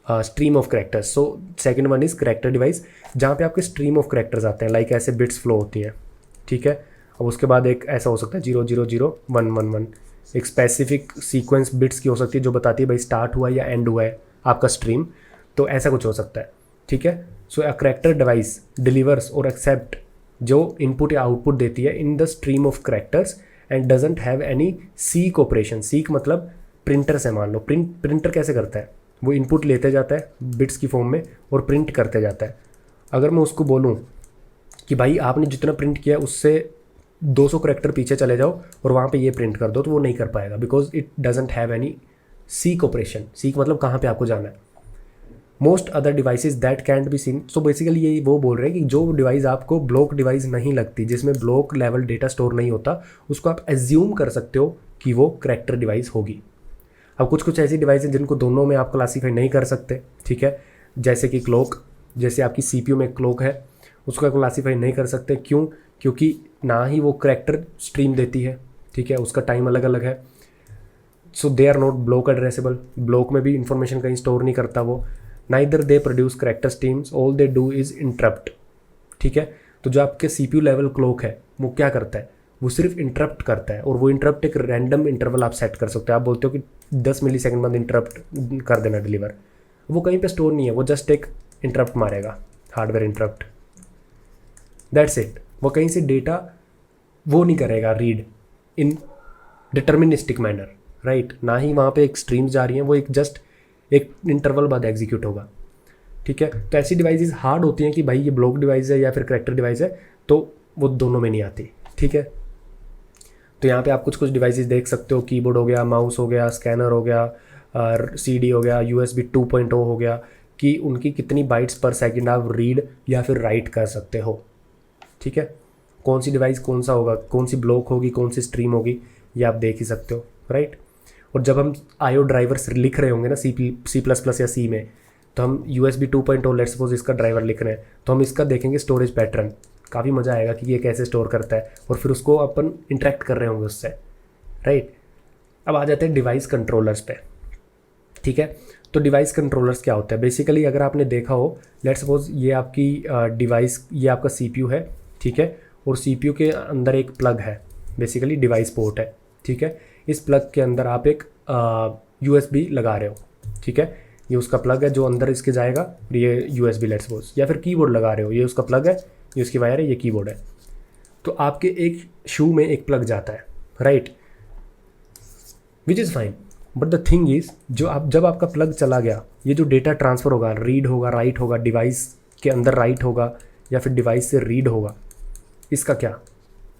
stream of characters. So second one is character device, जहाँ पे आपके स्ट्रीम ऑफ करैक्टर्स आते हैं, लाइक ऐसे बिट्स फ्लो होती हैं, ठीक है। अब उसके बाद एक ऐसा हो सकता है 000111, एक स्पेसिफिक सीक्वेंस बिट्स की हो सकती है जो बताती है भाई स्टार्ट हुआ या एंड हुआ है आपका स्ट्रीम, तो ऐसा कुछ हो सकता है, ठीक है। सो अ करैक्टर डिवाइस डिलीवर्स और एक्सेप्ट जो इनपुट या आउटपुट देती है in the stream of characters and doesn't have any seek operation. Seek मतलब प्रिंटर से, मान लो प्रिंटर कैसे करता है, वो इनपुट लेते जाता है बिट्स की फॉर्म में और प्रिंट करते जाता है। अगर मैं उसको बोलूँ कि भाई आपने जितना प्रिंट किया उससे 200 करैक्टर पीछे चले जाओ और वहाँ पे ये प्रिंट कर दो, तो वो नहीं कर पाएगा, because it doesn't have any seek operation. Seek मतलब कहाँ पे आपको जाना है। Most other devices that cantt be seen, so basically ये वो बोल रहे हैं कि जो डिवाइस आपको ब्लॉक डिवाइस नहीं लगती, जिसमें ब्लॉक लेवल डेटा स्टोर नहीं होता, उसको आप एज्यूम कर सकते हो कि वो करैक्टर डिवाइस होगी। अब कुछ कुछ ऐसी डिवाइस हैं जिनको दोनों में आप क्लासीफाई नहीं कर सकते, ठीक है, जैसे कि क्लॉक, जैसे आपकी सीपीयू में क्लॉक है उसको क्लासीफाई नहीं कर सकते। क्यों? क्योंकि ना ही वो करैक्टर स्ट्रीम देती है, ठीक है, उसका टाइम अलग अलग है। So they are not block addressable, block में भी इंफॉर्मेशन कहीं स्टोर नहीं करता वो। Neither they produce character streams, all they do is interrupt, ठीक है। तो जो आपके सीपीयू लेवल क्लॉक है वो क्या करता है, वो सिर्फ इंटरप्ट करता है, और वो इंटरप्ट एक रैंडम इंटरवल आप सेट कर सकते हो। आप बोलते हो कि 10 मिलीसेकंड बाद इंटरप्ट कर देना डिलीवर, वो कहीं पे स्टोर नहीं है, वो जस्ट एक इंटरप्ट मारेगा, हार्डवेयर इंटरप्ट, दैट्स इट। वो कहीं से डेटा वो नहीं करेगा read in deterministic manner, right, ना ही वहाँ पे एक स्ट्रीम्स जा रही हैं, वो एक जस्ट एक इंटरवल बाद एग्जीक्यूट होगा, ठीक है। तो ऐसी डिवाइसेस हार्ड होती हैं कि भाई ये ब्लॉक डिवाइस है या फिर करैक्टर डिवाइस है, तो वो दोनों में नहीं आती, ठीक है। तो यहाँ पे आप कुछ कुछ डिवाइसेस देख सकते हो, कीबोर्ड हो गया, माउस हो गया, स्कैनर हो गया, CD हो गया, USB 2.0 हो गया, कि उनकी कितनी बाइट्स पर सेकंड आप रीड या फिर राइट कर सकते हो, ठीक है। कौन सी डिवाइस कौन सा होगा, कौन सी ब्लॉक होगी, कौन सी स्ट्रीम होगी, ये आप देख ही सकते हो, राइट। और जब हम IO ड्राइवर्स लिख रहे होंगे ना C++ या C में, तो हम USB 2.0 लेट्स सपोज इसका ड्राइवर लिख रहे हैं, तो हम इसका देखेंगे स्टोरेज पैटर्न, काफ़ी मज़ा आएगा कि ये कैसे स्टोर करता है, और फिर उसको अपन इंटरेक्ट कर रहे होंगे उससे, राइट। अब आ जाते हैं डिवाइस कंट्रोलर्स पे, ठीक है। तो डिवाइस कंट्रोलर्स क्या होता है, बेसिकली अगर आपने देखा हो, लेट्स सपोज ये आपकी डिवाइस, ये आपका CPU है, ठीक है, और CPU के अंदर एक प्लग है, बेसिकली डिवाइस पोर्ट है, ठीक है। इस प्लग के अंदर आप एक USB लगा रहे हो, ठीक है, ये उसका प्लग है जो अंदर इसके जाएगा, ये USB लेट्स सपोज, या फिर कीबोर्ड लगा रहे हो, ये उसका प्लग है, ये उसकी वायर है, ये कीबोर्ड है। तो आपके एक शू में एक प्लग जाता है, right. Which is fine. But the thing is जो आप जब आपका प्लग चला गया, ये जो डेटा ट्रांसफ़र होगा, रीड होगा, राइट होगा, डिवाइस के अंदर राइट होगा या फिर डिवाइस से रीड होगा, इसका क्या,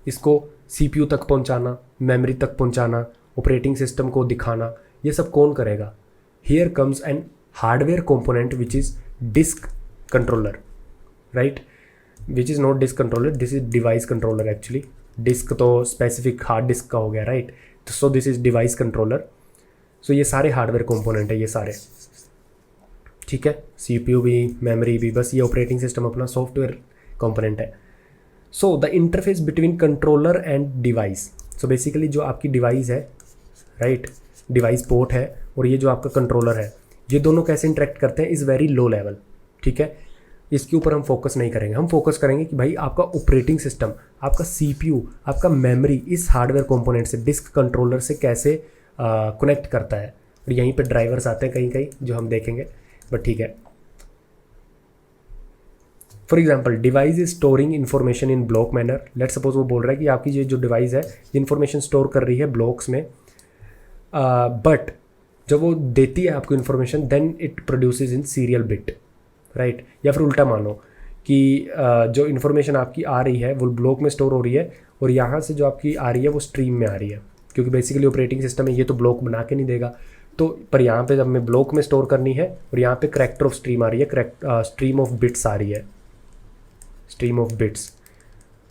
इसको CPU तक पहुंचाना, मेमोरी तक पहुंचाना, ऑपरेटिंग सिस्टम को दिखाना, ये सब कौन करेगा? Here comes an hardware component which is disk controller, right, which is not disk controller, this is device controller actually. Disk तो स्पेसिफिक हार्ड डिस्क का हो गया, right. So this is device controller. So ये सारे हार्डवेयर कंपोनेंट है, ये सारे, ठीक है। CPU भी, मेमोरी भी, बस ये ऑपरेटिंग सिस्टम अपना सॉफ्टवेयर कंपोनेंट है। So the interface between controller and device, so basically जो आपकी डिवाइस है, राइट, डिवाइस पोर्ट है, और ये जो आपका कंट्रोलर है, ये दोनों कैसे इंटरेक्ट करते हैं इज़ वेरी लो लेवल, ठीक है। इसके ऊपर हम फोकस नहीं करेंगे। हम फोकस करेंगे कि भाई आपका ऑपरेटिंग सिस्टम, आपका CPU, आपका मेमोरी इस हार्डवेयर कंपोनेंट से, डिस्क कंट्रोलर से कैसे कनेक्ट करता है। और यहीं पे ड्राइवर्स आते हैं कहीं कहीं जो हम देखेंगे, बट ठीक है। For example, device is storing information in block manner. Let suppose वो बोल रहा है कि आपकी ये जो डिवाइस है ये इन्फॉर्मेशन स्टोर कर रही है ब्लॉक्स में, बट जब वो देती है आपको information, then it produces in serial bit, right. या फिर उल्टा मानो कि जो इन्फॉर्मेशन आपकी आ रही है वो ब्लॉक में स्टोर हो रही है, और यहाँ से जो आपकी आ रही है वो स्ट्रीम में आ रही है, क्योंकि बेसिकली ऑपरेटिंग सिस्टम है, ये तो ब्लॉक बना के नहीं देगा। तो पर यहाँ पे जब हमें ब्लॉक में स्टोर करनी है, और यहाँ पे करैक्टर ऑफ स्ट्रीम आ रही है, स्ट्रीम ऑफ बिट्स आ रही है, स्ट्रीम ऑफ बिट्स।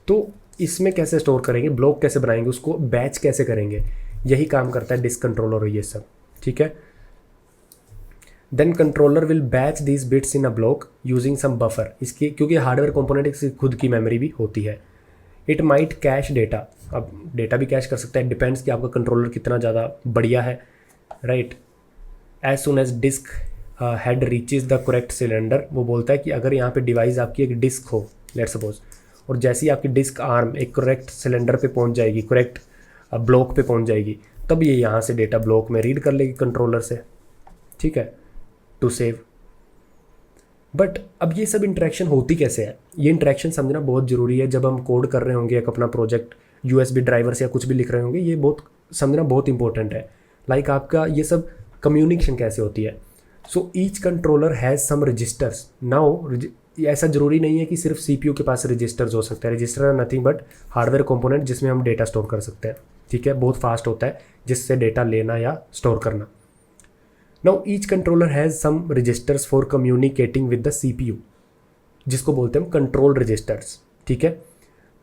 तो इसमें कैसे स्टोर करेंगे, ब्लॉक कैसे बनाएंगे, उसको बैच कैसे करेंगे, यही काम करता है डिस्क कंट्रोलर और ये सब, ठीक है। Then controller will batch these bits in a block using some buffer. इसकी क्योंकि हार्डवेयर कंपोनेंट की खुद की मेमोरी भी होती है। इट माइट कैश डेटा, अब डेटा भी कैश कर सकता है, डिपेंड्स कि आपका कंट्रोलर कितना ज़्यादा बढ़िया है, right. As soon as disk head reaches the correct cylinder, वो बोलता है कि अगर यहाँ पे डिवाइस आपकी एक डिस्क हो, लेट सपोज, और जैसे ही आपकी डिस्क आर्म एक करेक्ट सिलेंडर पे पहुँच जाएगी, करेक्ट ब्लॉक पे पहुँच जाएगी, तब ये यहाँ से डेटा ब्लॉक में रीड कर लेगी कंट्रोलर से, ठीक है, टू सेव। बट अब ये सब इंटरेक्शन होती कैसे है, ये इंटरेक्शन समझना बहुत ज़रूरी है। जब हम कोड कर रहे होंगे एक अपना प्रोजेक्ट, USB ड्राइवर्स या कुछ भी लिख रहे होंगे, ये बहुत समझना बहुत इंपॉर्टेंट है। लाइक आपका ये सब कम्युनिकेशन कैसे होती है। So each controller has some registers. Now ऐसा ज़रूरी नहीं है कि सिर्फ CPU के पास रजिस्टर्स हो सकते हैं। Register are nothing but hardware component जिसमें हम डेटा स्टोर कर सकते हैं, ठीक है, बहुत फास्ट होता है जिससे डेटा लेना या स्टोर करना। Now each controller has some registers for communicating with the CPU, जिसको बोलते हैं हम कंट्रोल रजिस्टर्स, ठीक है।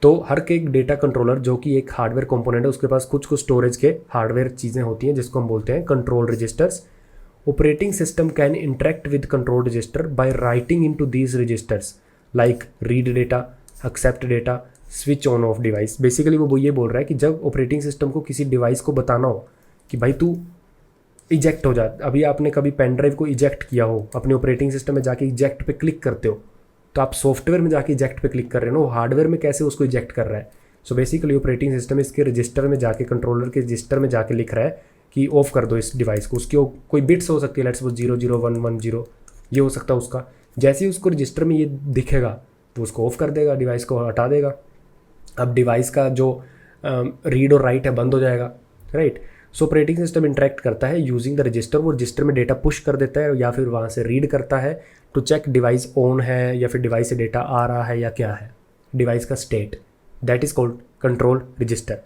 तो हर एक डेटा कंट्रोलर जो कि एक हार्डवेयर कंपोनेंट है, उसके पास कुछ कुछ स्टोरेज के हार्डवेयर चीज़ें होती हैं जिसको हम बोलते हैं control registers. Operating system can interact with control register by writing into these registers like read data, accept data, switch on off device. Basically वो ये बोल रहा है कि जब ऑपरेटिंग सिस्टम को किसी डिवाइस को बताना हो कि भाई तू इजेक्ट हो जा, अभी आपने कभी पेन ड्राइव को इजेक्ट किया हो, अपने ऑपरेटिंग सिस्टम में जाके इजेक्ट पे क्लिक करते हो, तो आप सॉफ्टवेयर में जाके इजेक्ट पे क्लिक कर रहे हो ना, हार्डवेयर में कैसे उसको इजेक्ट कर रहा है। सो बेसिकली ऑपरेटिंग सिस्टम इसके रजिस्टर में जाके, कंट्रोलर के रजिस्टर में जाके लिख रहा है कि ऑफ कर दो इस डिवाइस को। उसकी कोई बिट्स हो सकती है, लेट्स सपोज 001110, ये हो सकता है उसका। जैसे ही उसको रजिस्टर में ये दिखेगा तो उसको ऑफ कर देगा, डिवाइस को हटा देगा। अब डिवाइस का जो रीड और राइट है बंद हो जाएगा, राइट। सो ऑपरेटिंग सिस्टम इंटरेक्ट करता है यूजिंग द रजिस्टर, वो रजिस्टर में डेटा पुश कर देता है या फिर वहाँ से रीड करता है टू चेक डिवाइस ऑन है या फिर डिवाइस से डेटा आ रहा है या क्या है, डिवाइस का state, that is called control register.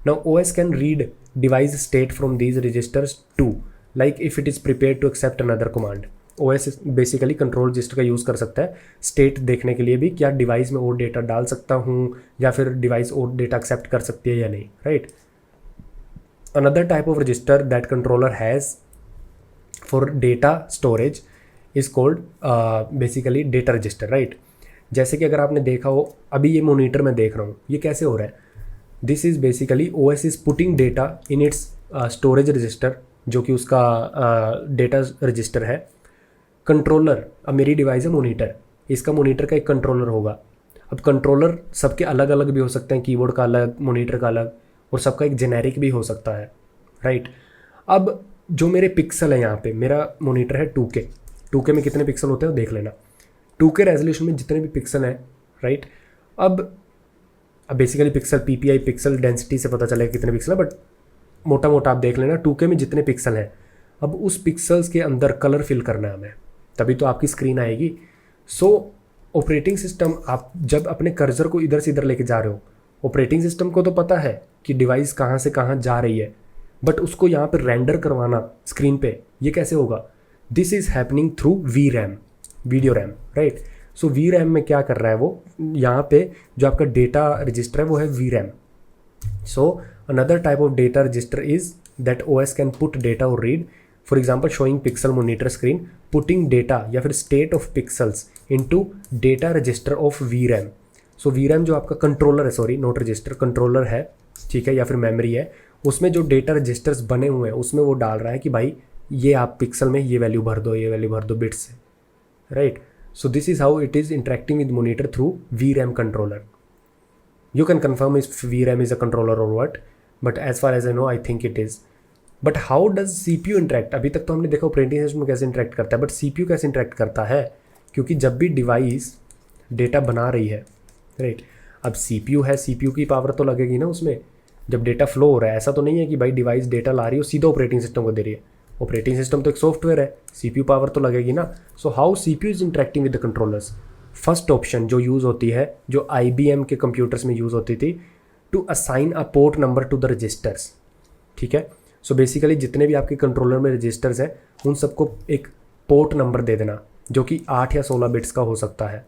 Now OS can read device state from these registers too, like if it is prepare to accept another command. OS basically control register का यूज़ कर सकता है स्टेट देखने के लिए भी, क्या डिवाइस में और डेटा डाल सकता हूँ या फिर डिवाइस और डेटा एक्सेप्ट कर सकती है या नहीं, right. Another type of register that controller has for data storage is called basically data register, right। जैसे कि अगर आपने देखा हो, अभी ये मॉनिटर में देख रहा हूँ, ये कैसे हो रहा है। This is basically OS is putting data in its storage register, जो कि उसका डेटा रजिस्टर है। कंट्रोलर, अब मेरी डिवाइस है मॉनिटर, इसका मॉनिटर का एक कंट्रोलर होगा। अब कंट्रोलर सबके अलग अलग भी हो सकते हैं, कीबोर्ड का अलग, मॉनिटर का अलग, और सबका एक जेनेरिक भी हो सकता है, राइट। अब जो मेरे पिक्सल है, यहाँ पे मेरा मॉनिटर है 2K में कितने पिक्सल होते हैं वो देख लेना। 2K रेजोल्यूशन में जितने भी पिक्सल हैं, राइट। अब basically pixel PPI pixel density से पता चलेगा कितने पिक्सल है, बट मोटा मोटा आप देख लेना 2K में जितने पिक्सल हैं, अब उस पिक्सल्स के अंदर कलर फिल करना है हमें, तभी तो आपकी स्क्रीन आएगी। सो ऑपरेटिंग सिस्टम, आप जब अपने कर्सर को इधर से इधर लेके जा रहे हो, ऑपरेटिंग सिस्टम को तो पता है कि डिवाइस कहाँ से कहाँ जा रही है, बट उसको यहाँ पे रेंडर करवाना स्क्रीन पे, ये कैसे होगा? This is happening through VRAM, video RAM, right. So VRAM में क्या कर रहा है वो, यहाँ पे जो आपका डेटा रजिस्टर है वो है VRAM। So another type of data register is that OS can put data और read, for example showing pixel monitor screen, putting data या फिर state of pixels into data register of VRAM। So VRAM जो आपका कंट्रोलर है, सॉरी नोट रजिस्टर, कंट्रोलर है, ठीक है, या फिर मेमोरी है, उसमें जो डेटा रजिस्टर्स बने हुए हैं उसमें वो डाल रहा है कि भाई ये आप पिक्सल में ये वैल्यू भर दो, ये वैल्यू भर दो बिट्स से, right. So this is how it is interacting with monitor through VRAM controller. You can confirm if VRAM is a controller or what, but as far as I know, I think it is. But how does CPU interact? अभी तक तो हमने देखा ऑपरेटिंग सिस्टम कैसे इंटरेक्ट करता है, बट CPU कैसे इंटरेक्ट करता है? क्योंकि जब भी डिवाइस डेटा बना रही है, राइट, अब CPU है, CPU की पावर तो लगेगी ना उसमें, जब डेटा फ्लो हो रहा है। ऐसा तो नहीं है कि भाई डिवाइस डेटा ला रही है और सीधा ऑपरेटिंग सिस्टम को दे रही है, ऑपरेटिंग सिस्टम तो एक सॉफ्टवेयर है, CPU पावर तो लगेगी ना। So how CPU is interacting with the controllers? First option जो यूज़ होती है, जो IBM के कंप्यूटर्स में यूज़ होती थी, to assign a port number to the registers, ठीक है। सो बेसिकली जितने भी आपके कंट्रोलर में रजिस्टर्स हैं उन सबको एक पोर्ट नंबर दे देना, जो कि 8 या 16 बिट्स का हो सकता है।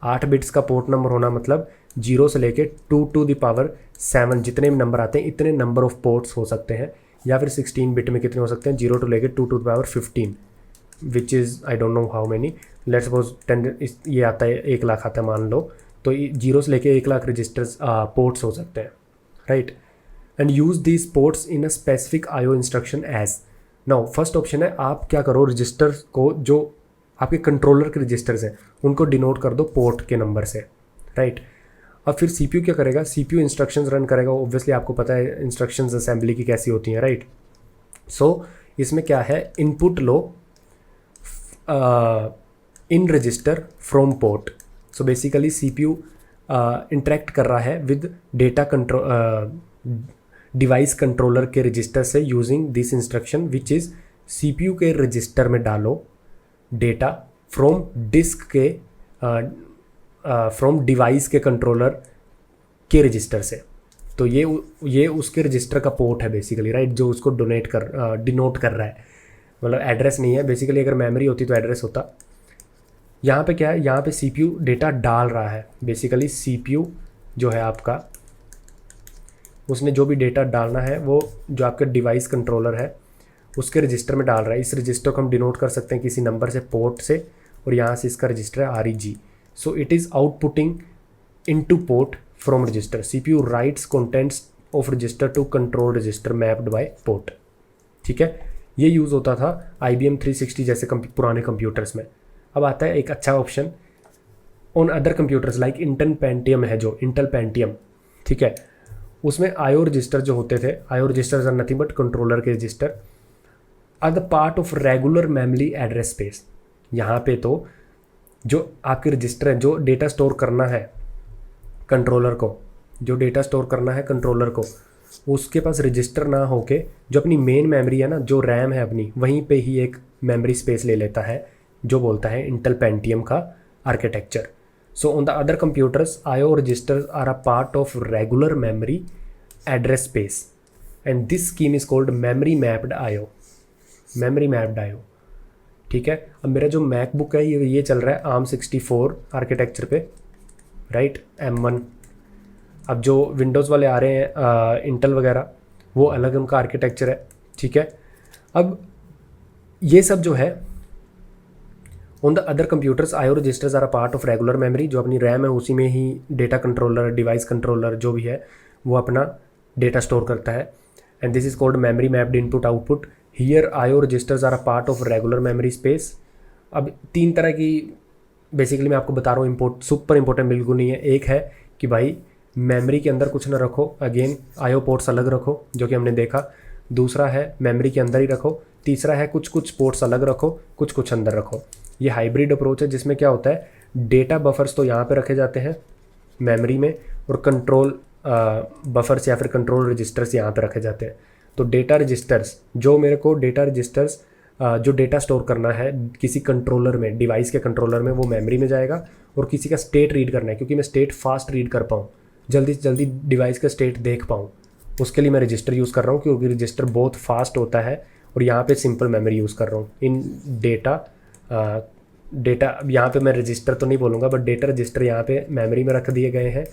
8 बिट्स का पोर्ट नंबर होना मतलब 0 से लेके 2 to the power 7 जितने भी नंबर आते हैं इतने नंबर ऑफ पोर्ट्स हो सकते हैं, या फिर 16 बिट में कितने हो सकते हैं, 0 to लेके 2 to the power 15, which is I don't know how many, let's suppose 10 ये आता है, 1 लाख आता है मान लो, तो 0 से लेके 1 लाख रजिस्टर्स पोर्ट्स हो सकते हैं, right. And use these ports in a specific IO instruction as. Now first option है, आप क्या करो, रजिस्टर्स को जो आपके कंट्रोलर के रजिस्टर्स हैं उनको डिनोट कर दो पोर्ट के नंबर से, राइट। अब फिर CPU क्या करेगा, CPU इंस्ट्रक्शंस रन करेगा, ऑब्वियसली आपको पता है इंस्ट्रक्शंस असेंबली की कैसी होती हैं, राइट। सो इसमें क्या है, input low in register from port. So basically CPU interact कर रहा है विद डेटा डिवाइस कंट्रोलर के रजिस्टर से using this instruction, which is CPU के रजिस्टर में डालो डेटा फ्रॉम डिस्क के फ्रॉम डिवाइस के कंट्रोलर के रजिस्टर से। तो ये उसके रजिस्टर का पोर्ट है बेसिकली, राइट, जो उसको डिनोट कर रहा है, मतलब एड्रेस नहीं है बेसिकली। अगर मेमोरी होती तो एड्रेस होता। यहाँ पे क्या है, यहाँ पे CPU डेटा डाल रहा है, बेसिकली CPU जो है आपका, उसने जो भी डेटा डालना है वो जो आपका डिवाइस कंट्रोलर है उसके रजिस्टर में डाल रहा है। इस रजिस्टर को हम डिनोट कर सकते हैं किसी नंबर से, पोर्ट से, और यहाँ से इसका रजिस्टर है REG। So it is outputting into port from register. CPU writes contents of register to control register mapped by port, ठीक है। ये यूज़ होता था IBM 360 जैसे पुराने कंप्यूटर्स में। अब आता है एक अच्छा option on other computers like Intel Pentium है, जो इंटेल पेंटियम, ठीक है, उसमें IO रजिस्टर जो होते थे, IO registers are nothing but controller के register, are the part of regular memory address space. यहाँ पे तो जो आपके रजिस्टर हैं, जो डेटा स्टोर करना है कंट्रोलर को, जो डेटा स्टोर करना है कंट्रोलर को, उसके पास रजिस्टर ना होके जो अपनी मेन मेमोरी है ना, जो रैम है अपनी, वहीं पे ही एक मेमोरी स्पेस ले लेता है, जो बोलता है इंटेल पेंटियम का architecture. So on the other computers IO registers are a part of regular memory address space and this scheme is called memory mapped IO, memory mapped IO, ठीक है। अब मेरा जो मैकबुक है ये चल रहा है ARM64 आर्किटेक्चर पे, राइट, M1। अब जो विंडोज़ वाले आ रहे हैं इंटेल वगैरह, वो अलग उनका आर्किटेक्चर है, ठीक है। अब ये सब जो है on the other computers IO registers are a part of regular memory, जो अपनी रैम है उसी में ही डेटा कंट्रोलर, डिवाइस कंट्रोलर जो भी है वो अपना डेटा स्टोर करता है, and this is called memory mapped input output. Here IO registers are a part of regular memory space. अब 3 तरह की बेसिकली मैं आपको बता रहा हूँ, सुपर इंपॉर्टेंट बिल्कुल नहीं है। एक है कि भाई मेमोरी के अंदर कुछ ना रखो, अगेन IO पोर्ट्स अलग रखो, जो कि हमने देखा। दूसरा है मेमोरी के अंदर ही रखो। तीसरा है कुछ पोर्ट्स अलग रखो, कुछ अंदर रखो। ये हाइब्रिड अप्रोच है, जिसमें क्या होता है, डेटा बफर्स तो यहाँ पे रखे जाते हैं मेमोरी में, और कंट्रोल बफर्स या फिर कंट्रोल रजिस्टर्स यहाँ पे रखे जाते हैं। तो डेटा रजिस्टर्स, जो मेरे को डेटा रजिस्टर्स जो डेटा स्टोर करना है किसी कंट्रोलर में, डिवाइस के कंट्रोलर में, वो मेमोरी में जाएगा। और किसी का स्टेट रीड करना है, क्योंकि मैं स्टेट फास्ट रीड कर पाऊँ, जल्दी से जल्दी डिवाइस का स्टेट देख पाऊँ, उसके लिए मैं रजिस्टर यूज़ कर रहा हूँ, क्योंकि रजिस्टर बहुत फास्ट होता है। और यहाँ पे सिंपल मेमोरी यूज़ कर रहा हूँ इन डेटा यहाँ पे मैं रजिस्टर तो नहीं बोलूँगा, बट डेटा रजिस्टर यहाँ पे मेमोरी में रख दिए गए हैं,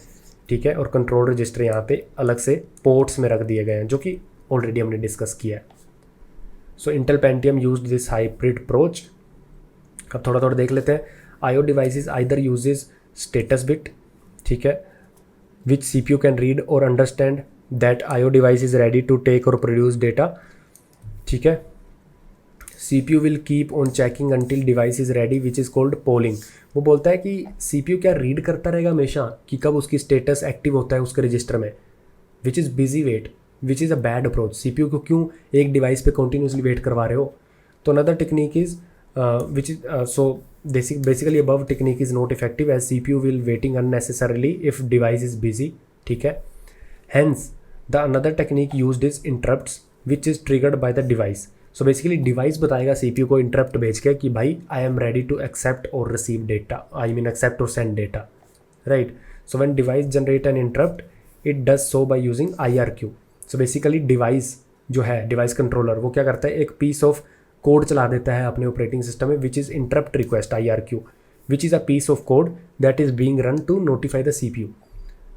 ठीक है। और कंट्रोल रजिस्टर यहाँ पे अलग से पोर्ट्स में रख दिए गए हैं, जो कि ऑलरेडी हमने डिस्कस किया है। So Intel Pentium used this hybrid approach. अब थोड़ा थोड़ा देख लेते हैं। IO devices either uses status bit, ठीक है, विच सीपीयू कैन रीड और understand that IO device is ready to take और प्रोड्यूस डेटा, ठीक है। CPU will keep on checking until device is ready which is called polling. वो बोलता है कि CPU क्या रीड करता रहेगा हमेशा कि कब उसकी स्टेटस एक्टिव होता है उसके रजिस्टर में, which is busy wait, which is a bad approach. CPU को क्यों एक डिवाइस पे कंटिन्यूसली वेट करवा रहे हो। तो another technique is which is so basically above technique is not effective as CPU will waiting unnecessarily if device is busy, ठीक है। Hence the another technique used is interrupts which is triggered by the device. So basically device बताएगा CPU को इंटरप्ट भेज के कि भाई I am ready to accept और receive data, I mean accept और send data, right. So when device generate N interrupt it does so by using IRQ। So basically device जो है, डिवाइस कंट्रोलर, वो क्या करता है, एक पीस ऑफ कोड चला देता है अपने ऑपरेटिंग सिस्टम में, which is interrupt request IRQ, which is a piece of code that is being run to notify the CPU।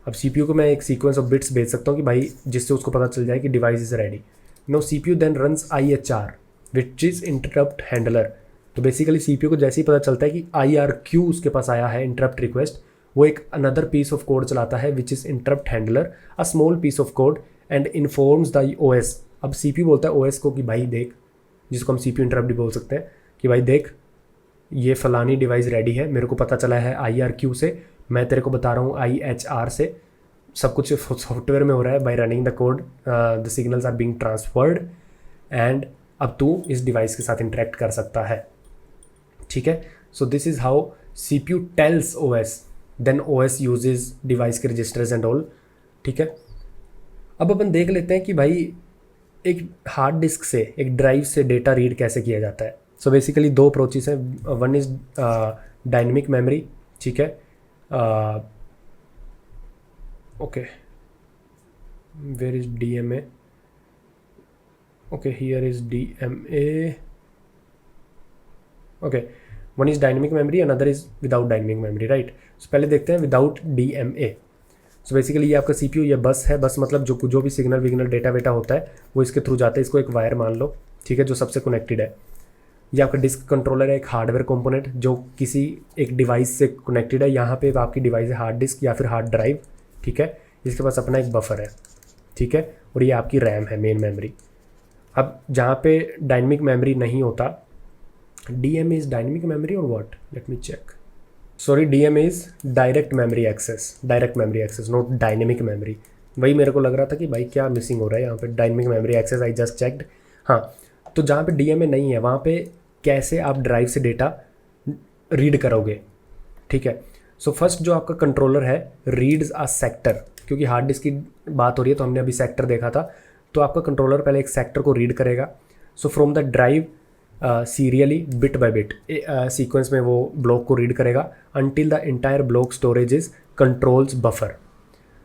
अब CPU को मैं एक सीक्वेंस ऑफ बिट्स भेज सकता हूँ कि भाई जिससे उसको पता चल जाए कि device is ready. No CPU then runs IHR which is interrupt handler. तो बेसिकली CPU को जैसे ही पता चलता है कि IRQ उसके पास आया है इंटरप्ट रिक्वेस्ट, वो एक अनदर पीस ऑफ कोड चलाता है which is interrupt handler, a small piece of code and informs the OS। अब CPU बोलता है OS को कि भाई देख, जिसको हम CPU इंटरप्ट भी बोल सकते हैं, कि भाई देख ये फलानी डिवाइस रेडी है, मेरे को पता चला है IRQ से, मैं तेरे को बता रहा हूँ IHR से, सब कुछ सॉफ्टवेयर में हो रहा है, by running the code the signals are being transferred and अब तू इस डिवाइस के साथ इंटरेक्ट कर सकता है, ठीक है। So this is how CPU tells OS, then OS uses device के रजिस्टर्स एंड ऑल, ठीक है। अब अपन देख लेते हैं कि भाई एक हार्ड डिस्क से, एक ड्राइव से डेटा रीड कैसे किया जाता है। सो बेसिकली दो अप्रोचेस हैं, वन इज़ डायनेमिक मेमोरी, ठीक है। Okay, where is DMA, okay, here is DMA, okay, one is dynamic memory, another is without dynamic memory, right। so पहले देखते हैं without DMA। so basically ये आपका CPU, ये बस है, बस मतलब जो भी सिग्नल विग्नल डेटा वेटा होता है वो इसके थ्रू जाता है, इसको एक वायर मान लो, ठीक है, जो सबसे कनेक्टेड है। ये आपका डिस्क कंट्रोलर है, एक हार्डवेयर कंपोनेंट जो किसी एक डिवाइस से कनेक्टेड है। यहाँ पे आपकी डिवाइस है हार्ड डिस्क या फिर हार्ड ड्राइव, ठीक है। इसके पास अपना एक बफर है, ठीक है, और ये आपकी रैम है, मेन मेमोरी। अब जहाँ पे डायनेमिक मेमोरी नहीं होता, DMA इज़ डायनेमिक मेमोरी और what, let me check, sorry, DMA is direct memory access, direct memory access, not dynamic memory. वही मेरे को लग रहा था कि भाई क्या मिसिंग हो रहा है यहाँ पे, dynamic memory access I just checked. हाँ, तो जहाँ पे DMA नहीं है वहाँ पे कैसे आप ड्राइव से डेटा रीड करोगे, ठीक है। सो फर्स्ट जो आपका कंट्रोलर है रीड्स अ सेक्टर, क्योंकि हार्ड डिस्क की बात हो रही है तो हमने अभी सेक्टर देखा था, तो आपका कंट्रोलर पहले एक सेक्टर को रीड करेगा। So from the drive serially bit by bit sequence में वो ब्लॉक को रीड करेगा until the entire block storage is controls buffer.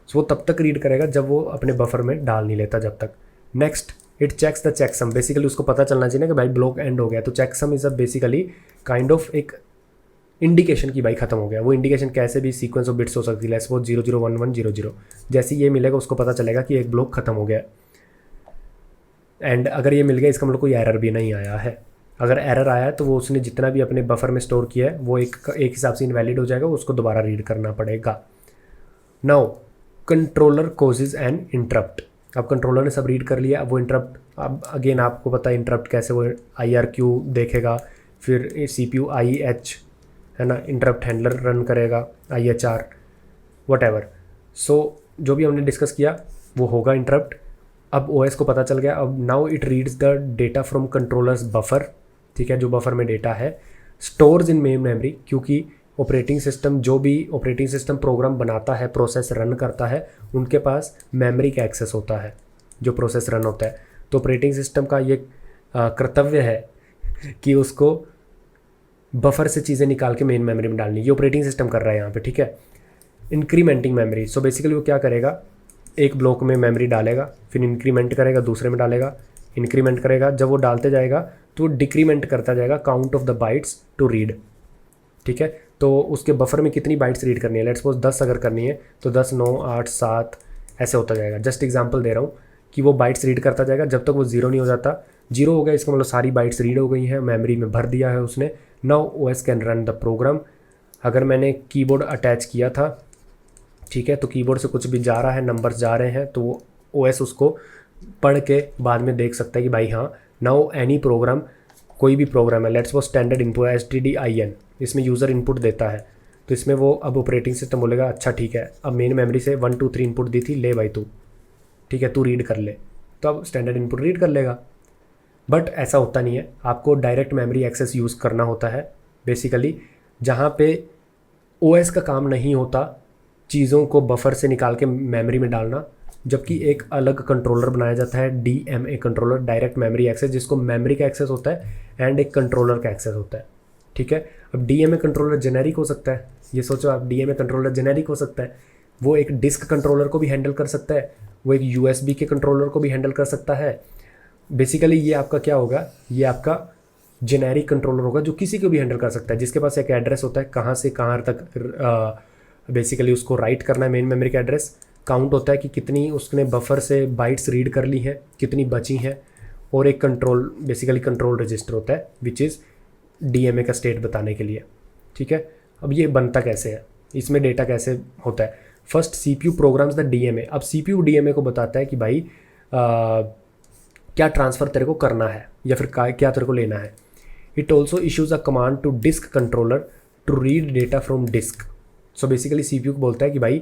So वो तब तक रीड करेगा जब वो अपने बफर में डाल नहीं लेता, जब तक। Next it checks the checksum, basically उसको पता चलना चाहिए ना कि भाई ब्लॉक एंड हो गया, तो checksum is a basically kind of एक इंडिकेशन की भाई खत्म हो गया। वो इंडिकेशन कैसे भी सीक्वेंस ऑफ बिट्स हो सकती है, लेट्स सपोज 001100, जैसे ये मिलेगा उसको पता चलेगा कि एक ब्लॉक खत्म हो गया। एंड अगर ये मिल गया इसका मतलब कोई एरर भी नहीं आया है। अगर एरर आया है तो वो उसने जितना भी अपने बफर में स्टोर किया है वो एक हिसाब से इनवैलिड हो जाएगा, उसको दोबारा रीड करना पड़ेगा। Now controller causes an interrupt. अब कंट्रोलर ने सब रीड कर लिया, अब वो इंटरप्ट, अब अगेन आपको पता है इंटरप्ट कैसे, वो IRQ देखेगा, फिर CPU IH है ना, इंटरप्ट हैंडलर रन करेगा, IHR वट। सो जो भी हमने डिस्कस किया वो होगा इंटरप्ट। अब OS को पता चल गया, अब now it reads the data from controllers buffer, ठीक है, जो बफर में डेटा है, स्टोर्स इन मेन मेमोरी, क्योंकि ऑपरेटिंग सिस्टम, जो भी ऑपरेटिंग सिस्टम प्रोग्राम बनाता है, प्रोसेस रन करता है, उनके पास मेमोरी का एक्सेस होता है जो प्रोसेस रन होता है। तो ऑपरेटिंग सिस्टम का ये कर्तव्य है कि उसको बफर से चीज़ें निकाल के मेन मेमोरी में डालनी, ये ऑपरेटिंग सिस्टम कर रहा है यहाँ पे, ठीक है। इंक्रीमेंटिंग मेमोरी, सो बेसिकली वो क्या करेगा, एक ब्लॉक में मेमोरी डालेगा, फिर इंक्रीमेंट करेगा, दूसरे में डालेगा, इंक्रीमेंट करेगा, जब वो डालते जाएगा तो वो डिक्रीमेंट करता जाएगा count of the bytes to read, ठीक है। तो उसके बफर में कितनी बाइट्स रीड करनी है, लेट्स सपोज 10 अगर करनी है तो 10, 9, 8, 7 ऐसे होता जाएगा। जस्ट एग्जांपल दे रहा हूँ कि वो बाइट्स रीड करता जाएगा जब तक वो जीरो नहीं हो जाता। जीरो हो गया इसका मतलब सारी बाइट्स रीड हो गई हैं, मेमोरी में भर दिया है उसने। Now OS can run the program. अगर मैंने कीबोर्ड अटैच किया था, ठीक है, तो कीबोर्ड से कुछ भी जा रहा है, नंबर्स जा रहे हैं, तो वो ओएस उसको पढ़ के बाद में देख सकता है कि भाई हाँ, नाउ एनी प्रोग्राम, कोई भी प्रोग्राम है, लेट्स वो स्टैंडर्ड इनपुट STDIN, इसमें यूज़र इनपुट देता है, तो इसमें वो अब ऑपरेटिंग सिस्टम बोलेगा अच्छा ठीक है, अब मेन मेमोरी से 1, 2, 3 इनपुट दी थी, ले भाई तू, ठीक है, तू रीड कर ले, तो अब स्टैंडर्ड इनपुट रीड कर लेगा। बट ऐसा होता नहीं है, आपको डायरेक्ट मेमोरी एक्सेस यूज़ करना होता है बेसिकली, जहाँ पे ओएस का काम नहीं होता चीज़ों को बफर से निकाल के मेमोरी में डालना, जबकि एक अलग कंट्रोलर बनाया जाता है, DMA controller, direct memory access, जिसको मेमोरी का एक्सेस होता है एंड एक कंट्रोलर का एक्सेस होता है, ठीक है। अब DMA कंट्रोलर जेनेरिक हो सकता है, ये सोचो आप, DMA कंट्रोलर जेनेरिक हो सकता है, वो एक डिस्क कंट्रोलर को भी हैंडल कर सकता है, वो एक USB के कंट्रोलर को भी हैंडल कर सकता है। बेसिकली ये आपका क्या होगा, ये आपका जेनेरिक कंट्रोलर होगा जो किसी को भी हैंडल कर सकता है, जिसके पास एक एड्रेस होता है कहाँ से कहाँ तक बेसिकली उसको राइट करना है, मेन मेमोरी का एड्रेस, काउंट होता है कि कितनी उसने बफर से बाइट्स रीड कर ली हैं, कितनी बची हैं, और एक कंट्रोल, बेसिकली कंट्रोल रजिस्टर होता है विच इज़ DMA का स्टेट बताने के लिए, ठीक है। अब ये बनता कैसे है, इसमें डेटा कैसे होता है, first CPU programs the DMA। अब CPU DMA को बताता है कि भाई क्या ट्रांसफ़र तेरे को करना है या फिर क्या तेरे को लेना है। It also issues a command to disk controller to read data from disk. So basically CPU को बोलता है कि भाई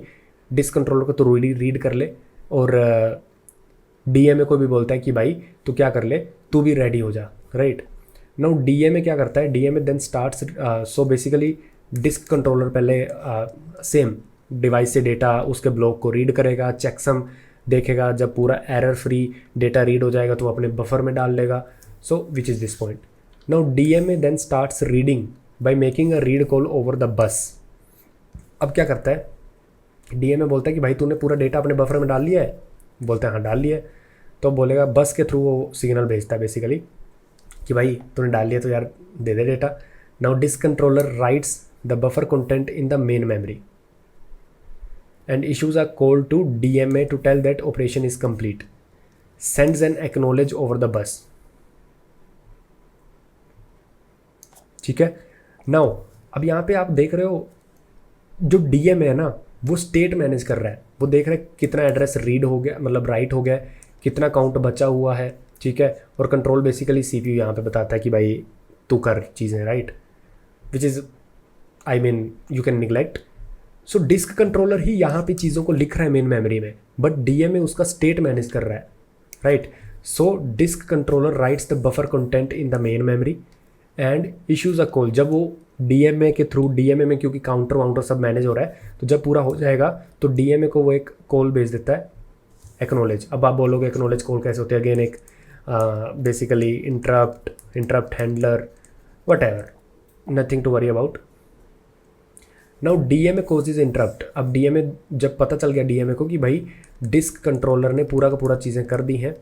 डिस्क कंट्रोलर को तो रीड कर ले, और DMA को भी बोलता है कि भाई तू क्या कर ले, तू भी रेडी हो जा, राइट। नाउ DMA क्या करता है, DMA then starts, so basically disk controller पहले सेम डिवाइस से डेटा उसके ब्लॉक को रीड करेगा, चेकसम देखेगा, जब पूरा एरर फ्री डेटा रीड हो जाएगा तो वो अपने बफर में डाल लेगा। So which is this point. Now DMA then starts reading by making a read call over the bus. अब क्या करता है, DMA बोलता है कि भाई तूने पूरा डेटा अपने बफर में डाल लिया है, बोलते हैं हाँ डाल लिया है, तो बोलेगा बस के थ्रू वो सिग्नल भेजता है बेसिकली कि भाई तूने डाल लिया तो यार दे दे data. Now disk controller writes the buffer content in the main memory and issues a call to DMA to tell that operation is complete, sends an acknowledge over the bus, ठीक है। नाउ अब यहाँ पे आप देख रहे हो जो DMA है ना, वो स्टेट मैनेज कर रहा है, वो देख रहा है कितना एड्रेस रीड हो गया, मतलब राइट हो गया, कितना काउंट बचा हुआ है, ठीक है। और कंट्रोल बेसिकली CPU यहाँ पे बताता है कि भाई तू कर चीज़ें, right, which is I mean you can neglect. So disk controller ही यहाँ पे चीज़ों को लिख रहा है मेन मेमोरी में, बट DMA उसका स्टेट मैनेज कर रहा है, right. So disk controller writes the buffer content in the main memory and issues a call. जब वो DMA के थ्रू, DMA में क्योंकि काउंटर वाउंटर सब मैनेज हो रहा है, तो जब पूरा हो जाएगा तो DMA को वो एक कॉल भेज देता है, एक्नॉलेज। अब आप बोलोगे एक्नॉलेज कॉल कैसे होती है, अगेन एक basically interrupt handler, whatever, nothing to worry about. Now DMA causes interrupt. अब DMA जब पता चल गया DMA को कि भाई डिस्क कंट्रोलर ने पूरा का पूरा चीज़ें कर दी हैं,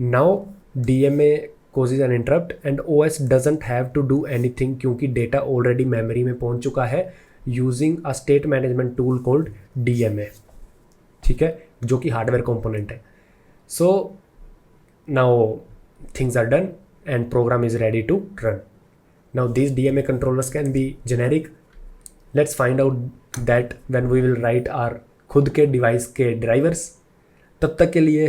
now DMA causes an interrupt and OS doesn't have to do anything क्योंकि डेटा ऑलरेडी मेमोरी में पहुंच चुका है using a state management tool called DMA, ठीक है, जो कि हार्डवेयर कंपोनेंट है। So now things are done and program is ready to run. Now this DMA controllers can be generic. Let's find out that when we will write our खुद के डिवाइस के ड्राइवर्स। तब तक के लिए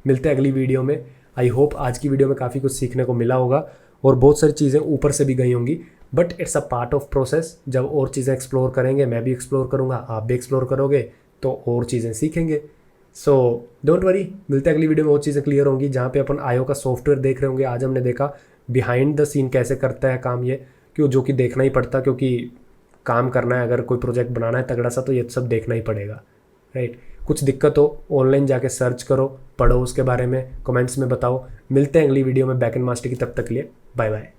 मिलते हैं अगली वीडियो में। आई होप आज की वीडियो में काफ़ी कुछ सीखने को मिला होगा और बहुत सारी चीज़ें ऊपर से भी गई होंगी, but it's a part of process. जब और चीज़ें एक्सप्लोर करेंगे, मैं भी एक्सप्लोर करूँगा, आप भी एक्सप्लोर करोगे, तो और चीज़ें सीखेंगे। सो डोंट वरी, मिलते हैं अगली वीडियो में, और चीज़ें क्लियर होंगी, जहाँ पे अपन IO का सॉफ्टवेयर देख रहे होंगे। आज हमने देखा बिहाइंड द सीन कैसे करता है काम ये, क्यों, जो कि देखना ही पड़ता, क्योंकि काम करना है, अगर कोई प्रोजेक्ट बनाना है तगड़ा सा, तो ये सब देखना ही पड़ेगा, राइट। कुछ दिक्कत हो ऑनलाइन जाके सर्च करो, पढ़ो उसके बारे में, कमेंट्स में बताओ। मिलते हैं अगली वीडियो में बैक एंड मास्टर की, तब तक के लिए बाय बाय।